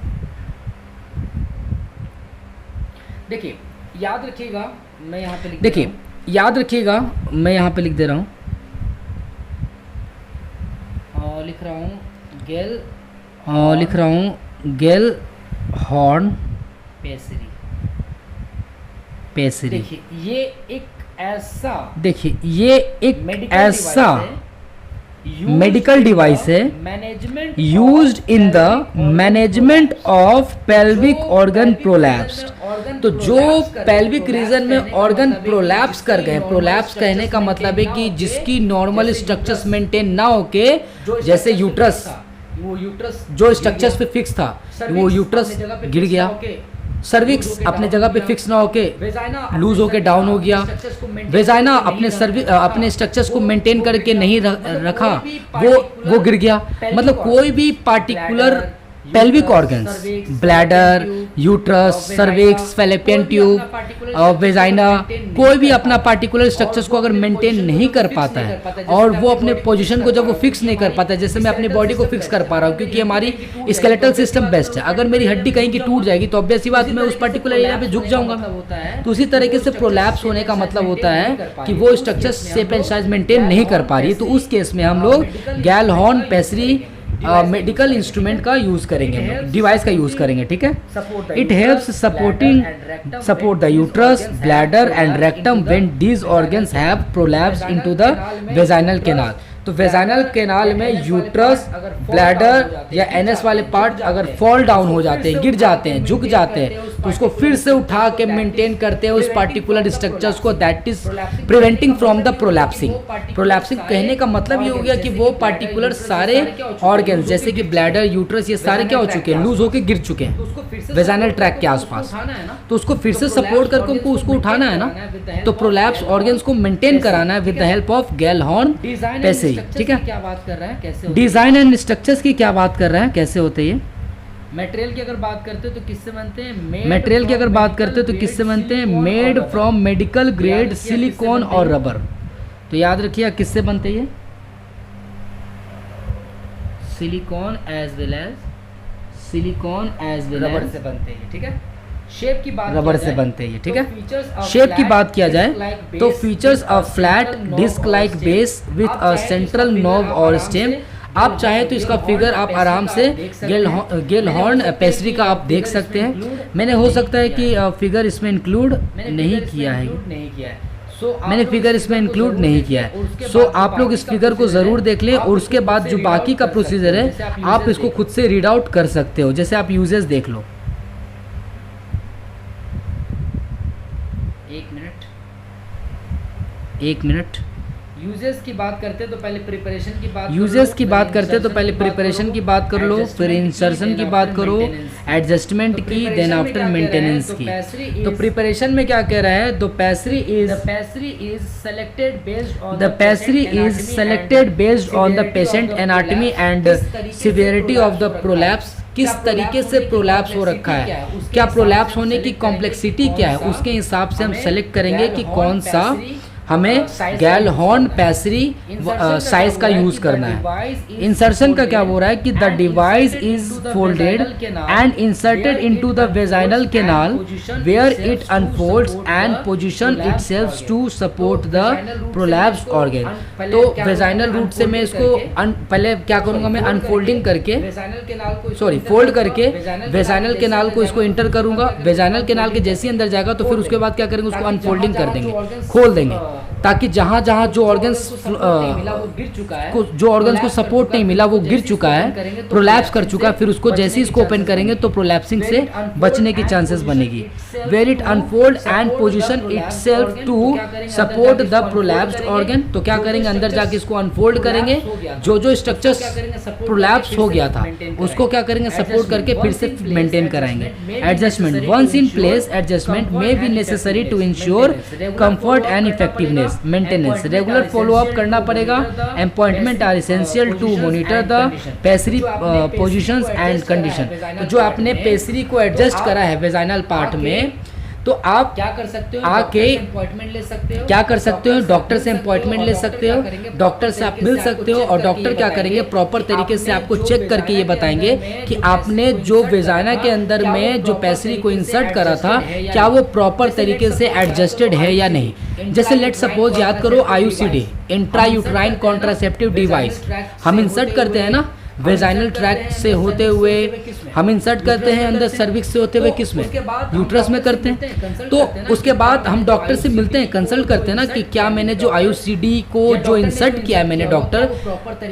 देखिए याद रखिएगा मैं यहाँ पे देखिए याद रखिएगा मैं यहाँ पे लिख दे रहा हूँ और लिख रहा हूँ गेलहॉर्न पेसेरी। देखिए ये एक ऐसा मेडिकल डिवाइस है used in the management of pelvic organ prolapsed. तो जो पेल्विक रीजन में ऑर्गन प्रोलैप्स कर गए, प्रोलैप्स कहने का मतलब है कि जिसकी नॉर्मल स्ट्रक्चर्स मेंटेन ना होके, जैसे यूट्रस, वो यूट्रस जो स्ट्रक्चर्स पे फिक्स था वो यूट्रस गिर गया, सर्विक्स अपने जगह पे फिक्स ना होके लूज होके डाउन हो गया, वेजाइना अपने स्ट्रक्चर्स को मेंटेन करके नहीं रखा, वो गिर गया। मतलब कोई भी particular pelvic organs, bladder, uterus, cervix, fallopian tube, vagina, कोई भी अपना पार्टिकुलर स्ट्रक्चर्स को अगर मेंटेन नहीं कर पाता है और वो अपने पोजीशन को जब वो फिक्स नहीं कर पाता है, जैसे मैं अपनी बॉडी को फिक्स कर पा रहा हूँ क्योंकि हमारी स्केलेटल सिस्टम बेस्ट है, अगर मेरी हड्डी कहीं की टूट जाएगी तो ऑब्वियस सी बात मैं उस पर्टिकुलर एरिया पे झुक जाऊंगा। तो उसी तरीके से प्रोलैप्स होने का मतलब होता है कि वो structure shape and size maintain नहीं कर पा रही है, तो उस केस में हम लोग गेलहॉर्न पेसेरी मेडिकल इंस्ट्रूमेंट का यूज करेंगे, डिवाइस का यूज करेंगे, ठीक है। It helps support the uterus, bladder and rectum when these organs have prolapsed into the vaginal canal. तो वेजाइनल कैनाल में यूट्रस, ब्लैडर या एनएस वाले पार्ट अगर फॉल डाउन हो जाते हैं, गिर जाते हैं, झुक जाते हैं, तो उसको फिर से उठा के मेंटेन करते हैं उस पार्टिकुलर स्ट्रक्चर्स को, that is preventing from the prolapsing. Prolapsing कहने का मतलब ये हो गया कि वो पार्टिकुलर सारे ऑर्गन्स जैसे कि ब्लैडर, यूट्रस, ये सारे क्या हो चुके हैं, लूज होके गिर चुके हैं वेजाइनल ट्रैक के आसपास, तो उसको फिर से सपोर्ट करके उनको उसको उठाना है ना। तो प्रोलैप्स ऑर्गन्स को मेंटेन कराना है विद द हेल्प ऑफ गेलहॉर्न पेसेरी, ठीक है। क्या बात कर रहा है, कैसे डिजाइन एंड स्ट्रक्चर्स की क्या बात कर रहा है, कैसे होते हैं ये। मटेरियल की अगर बात करते हो तो किससे बनते हैं, मटेरियल की अगर बात करते हो तो किससे बनते हैं, made from medical grade silicone और रबर। तो याद रखिए किससे बनते हैं, silicone as well as rubber से बनते हैं, ठीक है। शेप की बात रबर से बनते हैं ये, ठीक है। शेप की बात किया जाए तो features of flat disc like base with a central knob और स्टेम। आप चाहे तो इसका फिगर आप आराम से गेलहॉर्न पेस्ट्री का आप देख सकते हैं। मैंने हो सकता है कि फिगर इसमें इंक्लूड नहीं किया है, मैंने फिगर इसमें इंक्लूड नहीं किया है। सो आप लोग इस फिगर को ज़रूर देख लें और उसके बाद जो बाकी का प्रोसीजर है आप इसको खुद से रीड आउट कर सकते हो। जैसे आप यूजेस देख लो, एक मिनट। यूजेस की बात करते हैं तो पहले प्रिपरेशन की बात, यूजेस की बात करते हैं तो पहले प्रिपरेशन की बात कर लो, फिर इंसर्शन की बात करो, एडजस्टमेंट की, देन आफ्टर मेंटेनेंस की। तो प्रिपरेशन में क्या कह रहा है, the pastry is selected based on the patient anatomy and severity of the prolapse. किस तरीके से प्रोलैप्स हो रखा है, क्या प्रोलैप्स होने की कॉम्प्लेक्सिटी क्या है, उसके हिसाब से हम सेलेक्ट करेंगे कि कौन सा हमें गेलहॉर्न पेस्ट्री साइज का यूज करना है। इंसर्शन का क्या हो रहा है कि the device is folded and inserted into the vaginal canal where it unfolds and position itself to support the prolapsed organ. तो वेजाइनल रूट से मैं इसको पहले क्या करूंगा, मैं अनफोल्डिंग करके फोल्ड करके वेजाइनल कैनाल को इसको इंटर करूंगा। वेजाइनल कैनाल के जैसे अंदर जाएगा तो फिर उसके बाद क्या करेंगे, उसको अनफोल्डिंग कर देंगे, खोल देंगे, ताकि जहां जहां जो ऑर्गन्स को सपोर्ट नहीं मिला वो गिर चुका है, प्रोलैप्स कर चुका है, फिर उसको जैसे ही इसको ओपन करेंगे तो प्रोलैप्सिंग से बचने की चांसेस बनेगी। Where it unfold and position itself to support the prolapsed organ. तो क्या करेंगे, अंदर जाके इसको अनफोल्ड करेंगे, जो जो स्ट्रक्चर्स प्रोलैप्स हो गया था उसको क्या करेंगे, सपोर्ट करके फिर से मेंटेन कराएंगे। Adjustment once in place, adjustment may be necessary to ensure comfort and effectiveness. Maintenance regular follow up करना पड़ेगा। Appointment are essential to monitor the pessary positions and condition. तो जो आपने पेस्ट्री को एडजस्ट करा है वेजाइनल पार्ट में, तो आप क्या कर सकते हो, आके अपॉइंटमेंट ले सकते हो, क्या कर सकते हो, डॉक्टर से अपॉइंटमेंट ले सकते हो, डॉक्टर से आप मिल सकते हो और डॉक्टर क्या करेंगे, प्रॉपर तरीके से आपको चेक करके ये बताएंगे कि आपने जो वेजाइना के अंदर में जो पेस्ट्री को इंसर्ट करा था क्या वो प्रॉपर तरीके से एडजस्टेड है या नहीं। जैसे लेट सपोज याद करो IUCD, इंट्रायूट्राइन कॉन्ट्रासेप्टिव डिवाइस, हम इंसर्ट करते हैं ना वेजाइनल ट्रैक्ट से होते हुए, हम इंसर्ट करते हैं अंदर सर्विक्स से होते हुए, किस में, यूट्रस में करते हैं। तो उसके बाद हम डॉक्टर से मिलते हैं, कंसल्ट करते हैं ना कि क्या मैंने जो IUCD को जो इंसर्ट किया है मैंने डॉक्टर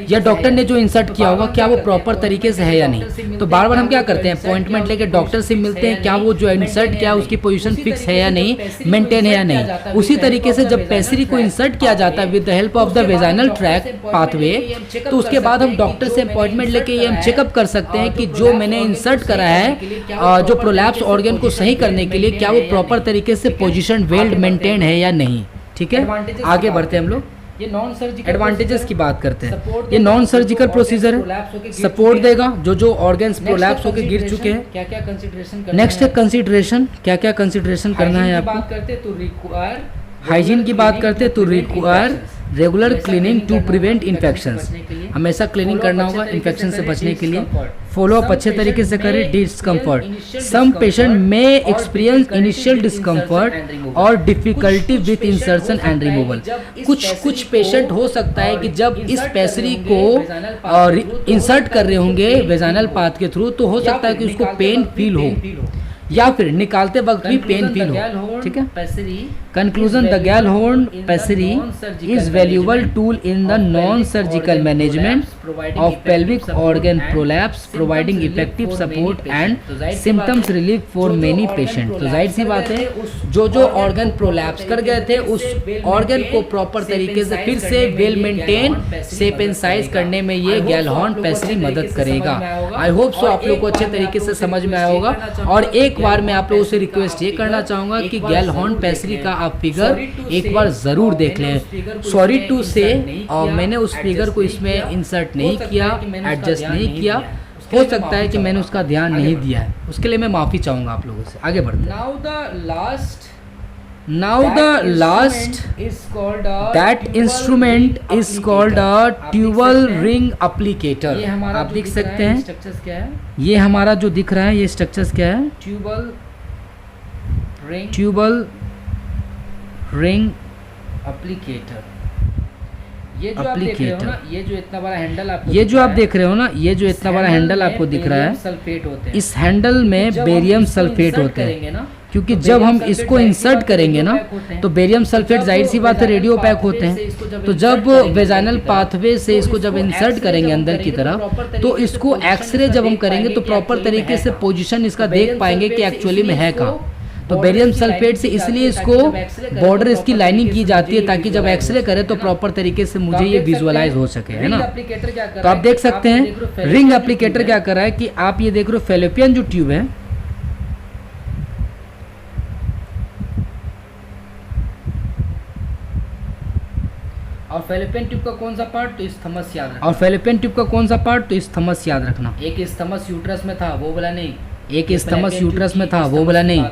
या डॉक्टर ने जो इंसर्ट किया होगा क्या वो प्रॉपर तरीके से है या नहीं। तो बार बार हम क्या करते हैं, अपॉइंटमेंट लेके डॉक्टर से मिलते हैं, क्या वो जो इंसर्ट किया उसकी पोजीशन फिक्स है या नहीं, मेंटेन है या नहीं। उसी तरीके से जब पेस्ट्री को इंसर्ट किया जाता है with the help of the vaginal track pathway, तो उसके बाद हम डॉक्टर से अपॉइंटमेंट लेके ये हम चेकअप कर सकते हैं कि जो मैंने इंसर्ट करा है जो प्रोलैप्स ऑर्गन को सही करने के लिए क्या वो प्रॉपर तरीके से पोजीशन वेल्ड मेंटेन है या नहीं। ठीक है, आगे बढ़ते हैं हम लोग। ये नॉन सर्जिकल एडवांटेजेस की बात करते हैं। ये नॉन सर्जिकल प्रोसीजर है, सपोर्ट देगा जो जो ऑर्गन्स प्रोलैप्स होकर गिर चुके हैं। क्या क्या कंसीडरेशन, नेक्स्ट है कंसीडरेशन, क्या क्या कंसीडरेशन करना है आपको। बात करते तो रिक्वायर हाइजीन की बात करते तो require regular cleaning to prevent infections, हमेशा क्लीनिंग करना होगा इन्फेक्शन से बचने के लिए। फॉलो अप अच्छे तरीके से करें। डिस्कम्फर्ट, सम पेशेंट में एक्सपीरियंस इनिशियल डिस्कम्फर्ट और difficulty with insertion and removal. कुछ पेशेंट हो सकता है कि जब इस पेस्ट्री को इंसर्ट कर रहे होंगे वेजाइनल पाथ के थ्रू तो हो सकता है कि उसको पेन फील हो या फिर निकालते वक्त भी पेन फील हो। ठीक है, conclusion, the Gellhorn pessary is valuable tool in the non surgical management of pelvic organ prolapse, providing effective support and symptoms relief for many patient. तो जाहिर सी बात है जो जो ऑर्गन प्रोलैप्स कर गए थे उस ऑर्गन को प्रॉपर तरीके से फिर से well maintain shape and size करने में ये गेलहॉर्न पेस्ट्री मदद करेगा। आई होप सो आप लोग को अच्छे तरीके से समझ में आया होगा। और एक बार मैं आप लोगों से रिक्वेस्ट ये करना चाहूंगा कि गेलहॉर्न पेस्ट्री का आप फिगर एक बार जरूर देख लें। सॉरी टू से मैंने उस फिगर को इसमें इंसर्ट नहीं किया, एडजस्ट नहीं किया, हो सकता है कि मैंने उसका ध्यान नहीं दिया है, उसके लिए मैं माफी चाहूंगा आप लोगों से। आगे बढ़ते हैं। Now the last that instrument is called a tubal ring applicator। आप देख सकते हैं ये हमारा जो दिख रहा है ये स्ट्रक्चर्स क्या है, ट्यूबल रिंग एप्लीकेटर। ये जो आप देख रहे हो ना, ये जो इतना बड़ा हैंडल आपको ये जो आप देख रहे हो ना, ये जो इतना बड़ा हैंडल आपको दिख रहा है, सल्फेट होते हैं। इस हैंडल में बेरियम सल्फेट होते हैं, क्योंकि जब हम इसको इंसर्ट करेंगे ना तो बेरियम सल्फेट जाहिर सी बात है रेडियो पैक होते हैं। तो जब वेजाइनल पाथवे से इसको जब इंसर्ट करेंगे अंदर की तरफ, तो इसको एक्सरे जब हम करेंगे तो प्रॉपर तरीके से पोजीशन इसका देख पाएंगे कि एक्चुअली में है कहाँ। तो बेरियम सल्फेट से इसलिए इसको बॉर्डर इसकी लाइनिंग की जाती है ताकि जब एक्सरे करे तो प्रॉपर तरीके से मुझे ये विजुअलाइज हो सके, है ना। तो आप देख सकते हैं रिंग एप्लीकेटर क्या कर रहा है कि आप ये देख रहे हो फेलोपियन जो ट्यूब है, और फेलोपियन ट्यूब का कौन सा पार्ट, तो इस्थमस याद रखना। और फेलोपियन ट्यूब का कौन सा पार्ट, तो इस्थमस याद रखना। एक इस्थमस यूट्रस में था, वो वाला नहीं। एक इस्थमस यूट्रस में था, वो वाला नहीं।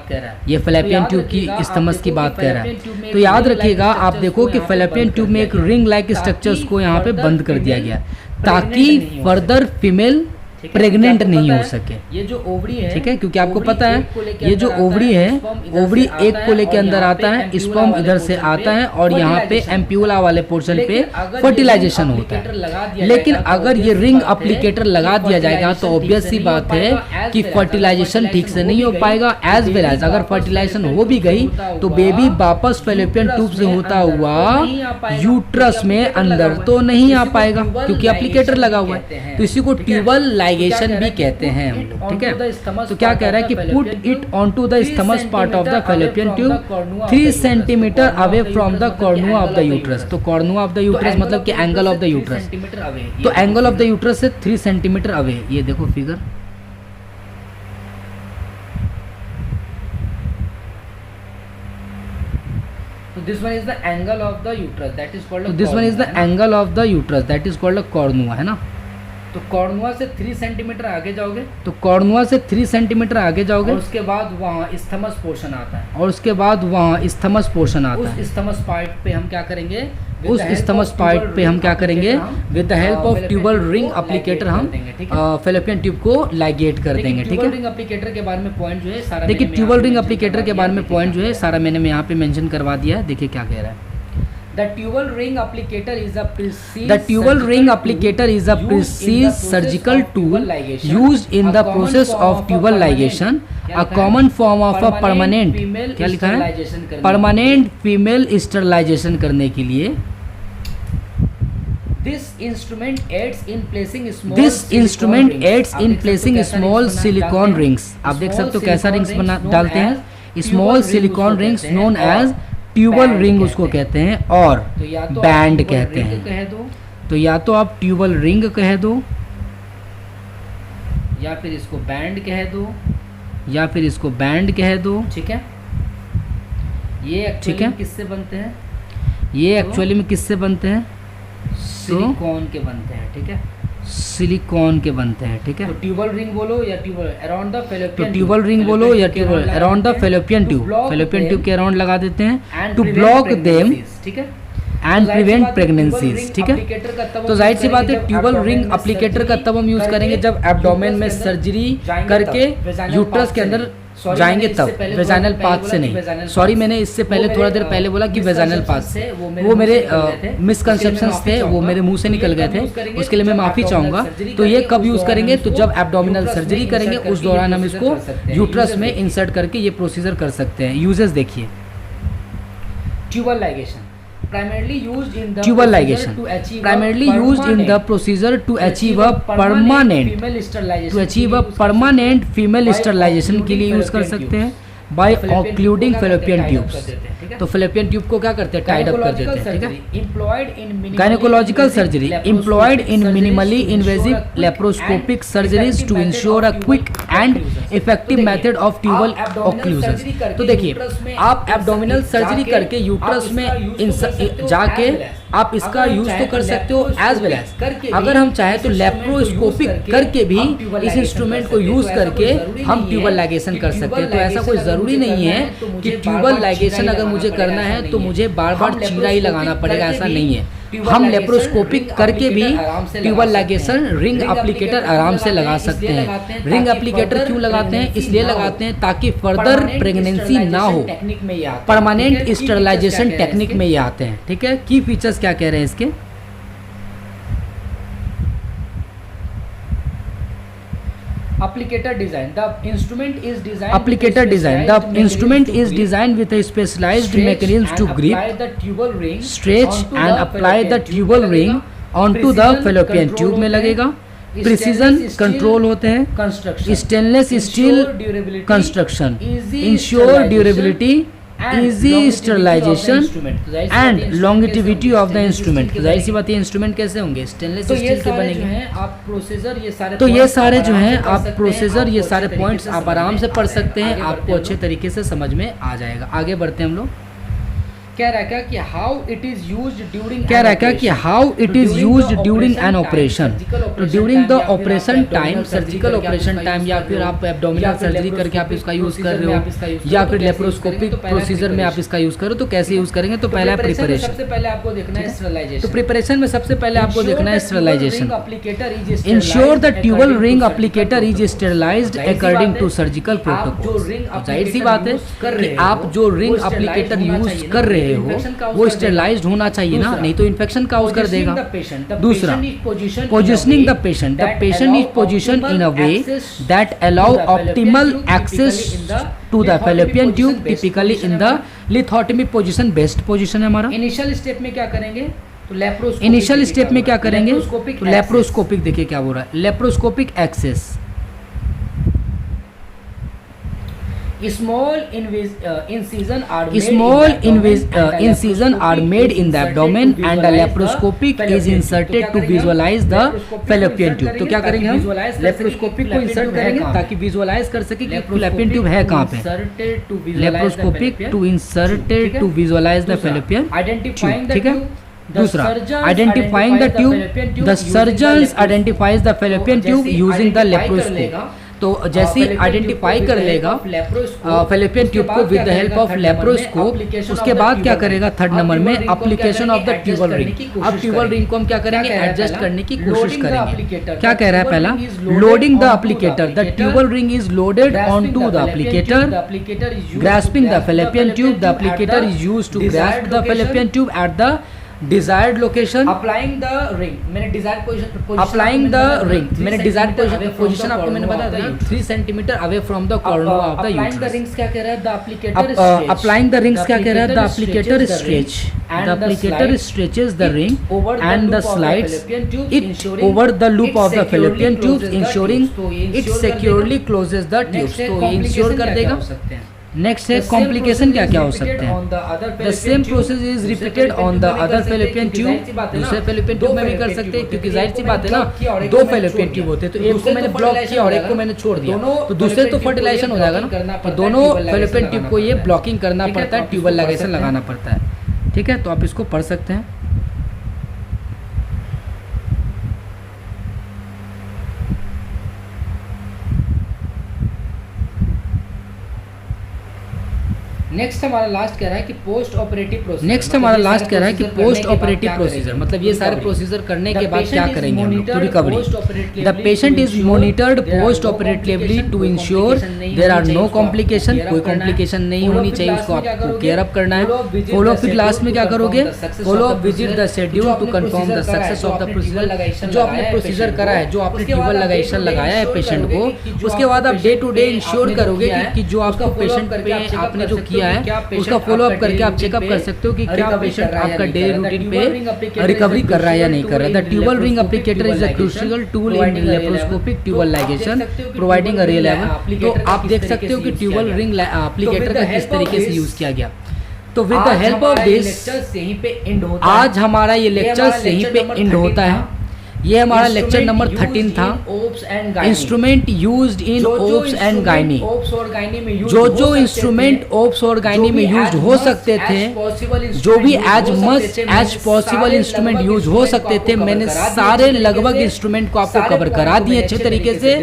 ये फेलोपियन ट्यूब की इस्थमस की बात कर रहा है। तो याद रखिएगा, आप देखो कि फेलोपियन ट्यूब में एक रिंग लाइक स्ट्रक्चर्स को यहाँ पे बंद कर दिया गया ताकि फर्दर फीमेल प्रेग्नेंट नहीं हो सके। ये जो ओवरी है, ठीक है, क्योंकि आपको पता है ये जो ओवरी है, ओवरी एक को लेके अंदर आता है, स्पर्म इधर से आता है और यहाँ पे एम्प्यूला वाले पोर्शन पे फर्टिलाइजेशन होता है। लेकिन अगर ये रिंग एप्लीकेटर लगा दिया जाएगा तो ऑब्वियस सी बात है कि फर्टिलाइजेशन ठीक से नहीं हो पाएगा। एज वेल एज अगर फर्टिलाइजेशन हो भी गई तो बेबी वापस फेलोपियन ट्यूब से होता हुआ यूट्रस में अंदर तो नहीं आ पाएगा क्योंकि एप्लीकेटर लगा हुआ है। तो इसी को ट्यूबल लाइगेशन भी कहते हैं हम लोग, ठीक है। तो क्या कह रहा है कि put it onto the isthmus part of the fallopian tube 3 centimetre away from the cornua of the uterus. तो कॉर्नुआ ऑफ द यूट्रस मतलब कि एंगल ऑफ द यूट्रस। तो एंगल ऑफ द यूट्रस से 3 सेंटीमीटर अवे, ये देखो figure. This one is the angle of the uterus, that is called, this one is the angle of the uterus, that is called cornua, है ना। तो कॉर्नुआ से 3 centimetre आगे जाओगे, तो कॉर्नुआ से 3 सेंटीमीटर आगे जाओगे, और उसके बाद वहाँ इस्थमस पोर्शन आता है, और उसके बाद वहाँ इस्थमस पोर्शन आता है। उस इस्थमस पार्ट पे हम क्या करेंगे, उस इस्थमस पार्ट पे हम क्या करेंगे, with the help of tubal ring applicator हम फेलोपियन ट्यूब को लाइगेट कर देंगे, ठीक है। ट्यूबल रिंग एप्लीकेटर के बारे में पॉइंट जो है सारा, देखिए ट्यूबल रिंग एप्लीकेटर के बारे में पॉइंट जो है सारा मैंने यहाँ पे मेंशन करवा दिया है। देखिए क्या कह रहा है। The tubal ring applicator is a precise The tubal ring applicator is a precise surgical tool used in the process of tubal ligation, a common form of a permanent, क्या लिखा है, परमानेंट फीमेल स्टरलाइजेशन करने के लिए। This instrument aids in placing small silicone rings। आप देख सकते हो कैसा रिंग्स बना डालते हैं, small silicone rings known as tubal ring उसको कहते हैं और बैंड कहते हैं। तो या तो आप ट्यूबल रिंग कह दो या फिर इसको बैंड कह दो, या फिर इसको बैंड कह दो, ठीक है। ये एक्चुअली किससे बनते हैं, ये एक्चुअली में किससे बनते हैं, सिलिकॉन के बनते हैं, ठीक है, सिलिकॉन के बनते हैं, ठीक है। तो ट्यूबल रिंग बोलो या ट्यूबल अराउंड द फेलोपियन, तो ट्यूबल रिंग बोलो या tubal around the fallopian tube, fallopian tube के अराउंड लगा देते हैं टू ब्लॉक देम, ठीक है, एंड प्रिवेंट प्रेगनेंसीज, ठीक है। तो जाहिर सी बात है ट्यूबल रिंग एप्लीकेटर का तब हम यूज करेंगे जब एब्डोमेन में सर्जरी करके यूट्रस के अंदर जाएंगे तब, वेजाइनल पाथ से नहीं। सॉरी, मैंने इससे पहले थोड़ा देर पहले बोला कि वेजाइनल पाथ से, वो मेरे मिसकंसेप्शंस थे, वो मेरे मुंह से निकल गए थे, उसके लिए मैं माफ़ी चाहूँगा। तो ये कब यूज़ करेंगे, तो जब एब्डोमिनल सर्जरी करेंगे उस दौरान हम इसको यूट्रस में इंसर्ट करके ये प्रोसीजर कर सकते हैं। यूजेस देखिए, tubal ligation primarily used in the tubal ligation primarily used in the procedure to achieve a permanent female sterilization के लिए यूज कर सकते हैं बाय ऑक्लूडिंग फेलोपियन ट्यूब्स। तो फेलोपियन ट्यूब को क्या करते हैं, टाइड अप कर देते हैं, ठीक है। Gynaecological surgery employed in minimally invasive laparoscopic surgeries to ensure a quick and effective method of tubal occlusion. तो देखिए, आप एब्डोमिनल सर्जरी करके यूट्रस में जाके आप इसका यूज तो कर सकते हो, एज वेल एज अगर हम चाहें तो लेप्रोस्कोपिक करके भी इस इंस्ट्रूमेंट को यूज करके हम ट्यूबल लाइगेशन कर सकते हैं। तो ऐसा कोई ज़रूरी नहीं है कि ट्यूबल लाइगेशन अगर मुझे करना है तो मुझे बार बार चीरा ही लगाना पड़ेगा, ऐसा नहीं है। हम लेप्रोस्कोपिक करके भी ट्यूबल लाइगेशन रिंग एप्लीकेटर आराम से लगा सकते हैं। रिंग एप्लीकेटर क्यों लगाते हैं? इसलिए लगाते हैं ताकि फर्दर प्रेगनेंसी ना हो। परमानेंट स्टरलाइजेशन टेक्निक में ये आते हैं। ठीक है, की फीचर्स क्या कह रहे हैं इसके? Applicator design. The instrument is designed. Applicator design. The instrument is designed with a specialized mechanism to grip, the tubal ring, stretch and apply the tubal ring onto the fallopian tube में लगेगा। Precision control होते हैं। Stainless steel construction, ensure durability, easy sterilisation and longevity of the instrument. तो जाहिर सी बात है instrument कैसे होंगे? स्टेनलेस स्टील के बनेंगे। आप प्रोसीजर ये सारे तो ये सारे जो हैं आप प्रोसीजर ये सारे पॉइंट्स आप आराम से पढ़ सकते हैं, आपको अच्छे तरीके से समझ में आ जाएगा। आगे बढ़ते हैं हम लोग। कह रहा है कि how it is used during, कह रहा है कि how it is used during an operation. तो during the operation time, surgical operation time, या फिर आप एब्डोमिनल सर्जरी करके आप इसका यूज कर रहे हो, या फिर लेप्रोस्कोपिक प्रोसीजर में आप इसका यूज करो, तो कैसे यूज करेंगे? तो पहला प्रिपरेशन। सबसे पहले आपको देखना है स्टरलाइजेशन। तो प्रिपरेशन में सबसे पहले आपको देखना है sterilisation. Ensure the tubal ring applicator is sterilised according to surgical protocol. जाहिर सी बात है कि आप जो रिंग एप्लीकेटर यूज कर रहे हो वो स्टेरलाइज्ड होना चाहिए ना, नहीं तो इन्फेक्शन काउज कर देगा। दूसरा, positioning the patient is position in a way that allow optimal access to the fallopian tube, typically in the lithotomy position. Best position है हमारा। इनिशियल स्टेप में क्या करेंगे? तो लेप्रोस्कोपिक। इनिशियल स्टेप में क्या करेंगे? तो लेप्रोस्कोपिक। देखिए क्या बोल रहा है, laparoscopic access. Small incision are made in the abdomen and a laparoscopic is inserted to visualize the fallopian tube। तो क्या करेंगे हम? लेप्रोस्कोपिक को इंसर्ट करेंगे ताकि विजुअलाइज कर सके कि fallopian tube है कहाँ पे। Laparoscopic to inserted to visualise the fallopian tube। ठीक है। दूसरा, identifying the tube. The surgeons identifies the fallopian tube using the laparoscope. तो जैसे ही आइडेंटिफाई कर लेगा फैलोपियन ट्यूब को with the help of laparoscope, उसके बाद क्या करेगा? थर्ड नंबर में application of the tubal ring. अब ट्यूबल रिंग को हम क्या करेंगे? एडजस्ट करने की कोशिश करेंगे। क्या कह रहा है पहला? Loading the applicator. The tubal ring is loaded on to the applicator, grasping the fallopian tube. The applicator is used to grasp the fallopian tube at the desired location. Applying the ring, मैंने desired position, applying the ring, मैंने desired position आपको मैंने बताया था 3 centimetre away from the corner of the uterus. The rings क्या कह रहा है? The applicator applying the rings क्या कह रहा है? The applicator stretch, the applicator stretches the ring and the slides it over the loop of the fallopian tube, ensuring it securely closes the tubes. तो ये इंश्योर कर देगा। Next है complication क्या क्या हो सकते हैं? The same process is repeated on the other fallopian tube. दूसरे फैलोपियन ट्यूब में भी कर सकते हैं, क्योंकि जाहिर सी बात है ना, 2 फैलोपियन ट्यूब होते हैं, तो एक को मैंने ब्लॉक किया और एक को मैंने छोड़ दिया, तो दूसरे तो फर्टिलाइजेशन हो जाएगा ना। तो दोनों फैलोपियन ट्यूब को ये ब्लॉकिंग करना पड़ता है, ट्यूबल लाइगेशन लगाना पड़ता है। ठीक है, तो आप इसको पढ़ सकते हैं। नेक्स्ट हमारा लास्ट कह रहा है कि पोस्ट ऑपरेटिव प्रोसीजर। नेक्स्ट हमारा लास्ट कह रहा है कि पोस्ट ऑपरेटिव प्रोसीजर, मतलब ये सारे प्रोसीजर करने के बाद क्या करेंगे हम लोग? तो recovery. The patient is monitored post operatively to ensure there are no complication. कोई कॉम्प्लिकेशन नहीं होनी चाहिए, उसको आपको केयर अप करना है। फॉलो फिर लास्ट में क्या करोगे? Follow up visit the schedule to confirm the success of the procedure. जो आपने प्रोसीजर करा है, जो आपने ट्यूबल लाइगेशन लगाया है पेशेंट को, उसके बाद आप डे टू डे इंश्योर करोगे कि जो आपका पेशेंट पे आपने जो किया है उसका फॉलो अप करके आप चेकअप कर सकते हो कि क्या पेशेंट आपका डेली रूटीन पे रिकवरी कर रहा है या नहीं कर रहा है। The tubal ring applicator is a crucial tool in laparoscopic tubal ligation providing a real level. तो आप देख सकते हो कि ट्यूबल रिंग एप्लीकेटर का किस तरीके से यूज किया गया। तो with the help of this आज हमारा ये लेक्चर यहीं पे एंड होता है। ये हमारा लेक्चर नंबर 13 था। Instrument used in obs and gynae. जो जो इंस्ट्रूमेंट ओप्स और गायनी में यूज्ड हो सकते थे, जो भी as much as possible instrument use हो सकते थे, मैंने सारे लगभग इंस्ट्रूमेंट को आपको कवर करा दिए अच्छे तरीके से।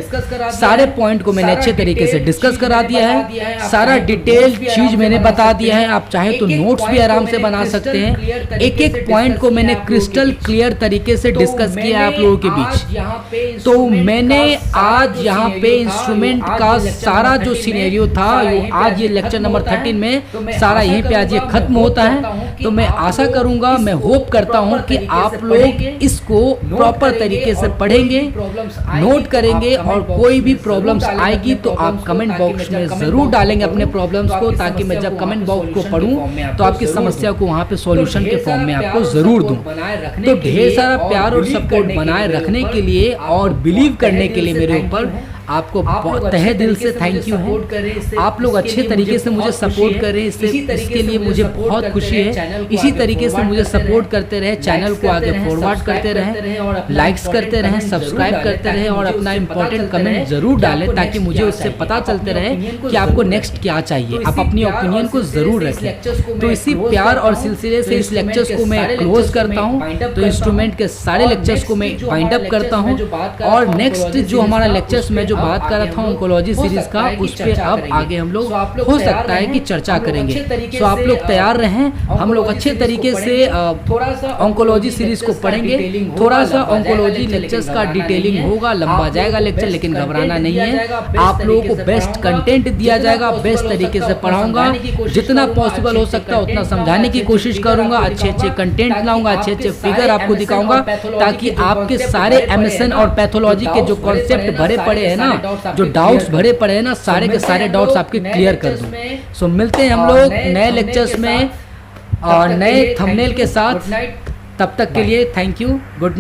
सारे पॉइंट को मैंने अच्छे तरीके से डिस्कस करा दिया है। सारा डिटेल चीज मैंने बता दिया है। आप चाहे तो नोट्स भी आराम से बना सकते हैं। एक एक पॉइंट को मैंने क्रिस्टल क्लियर तरीके से डिस्कस किया है आप लोगों के बीच। तो मैंने आज यहाँ पे इंस्ट्रूमेंट का सारा जो सिनेरियो था, आज ये लेक्चर नंबर 13 में सारा यहीं पे आज ये खत्म होता है। तो मैं आशा करूंगा, मैं होप करता हूं कि आप लोग इसको प्रॉपर तरीके से पढ़ेंगे, नोट करेंगे, और कोई भी प्रॉब्लम्स आएगी तो आप कमेंट बॉक्स में जरूर डालेंगे अपने प्रॉब्लम्स को, ताकि मैं जब कमेंट बॉक्स को पढ़ूं तो आपकी समस्या को वहां पे सॉल्यूशन के फॉर्म में आपको जरूर दूं। तो ढेर सारा प्यार और सपोर्ट बनाए रखने के लिए और बिलीव करने के लिए मेरे ऊपर आपको तहे दिल से थैंक यू है। आप लोग अच्छे तरीके से मुझे सपोर्ट करें, इसके लिए मुझे बहुत खुशी है। इसी तरीके से मुझे सपोर्ट करते रहे, चैनल को आगे फॉरवर्ड करते रहें, लाइक्स करते रहें, सब्सक्राइब करते रहें, और अपना इंपॉर्टेंट कमेंट जरूर डालें, ताकि मुझे उससे पता चलते रहे कि आपको नेक्स्ट क्या चाहिए। आप अपनी ओपिनियन को जरूर रखें। तो इसी प्यार और सिलसिले से इस लेक्चर्स को मैं क्लोज करता हूँ। तो इंस्ट्रूमेंट के सारे लेक्चर्स को मैं वाइंड अप करता हूँ, और नेक्स्ट जो हमारा लेक्चर्स में जो बात कर रहा था ऑन्कोलॉजी सीरीज का, उस पे अब आगे हम लोग हो सकता है कि चर्चा करेंगे। तो आप लोग तैयार रहें, हम लोग अच्छे तरीके से ऑन्कोलॉजी सीरीज को पढ़ेंगे। थोड़ा सा ऑन्कोलॉजी लेक्चर्स का डिटेलिंग होगा, लंबा जाएगा लेक्चर, लेकिन घबराना नहीं है। आप लोगों को बेस्ट कंटेंट दिया जाएगा, बेस्ट तरीके से पढ़ाऊंगा, जितना पॉसिबल हो सकता है उतना समझाने की कोशिश करूंगा। अच्छे अच्छे कंटेंट लाऊंगा, अच्छे अच्छे फिगर आपको दिखाऊंगा, ताकि आपके सारे एमएसएन और पैथोलॉजी के जो कॉन्सेप्ट भरे पड़े हैं ना, जो डाउट्स भरे पड़े हैं ना, सारे के सारे डाउट्स आपके क्लियर कर दूं। सो मिलते हैं हम लोग नए लेक्चर्स में और नए थंबनेल के साथ। तब तक के लिए थैंक यू, गुड नाइट।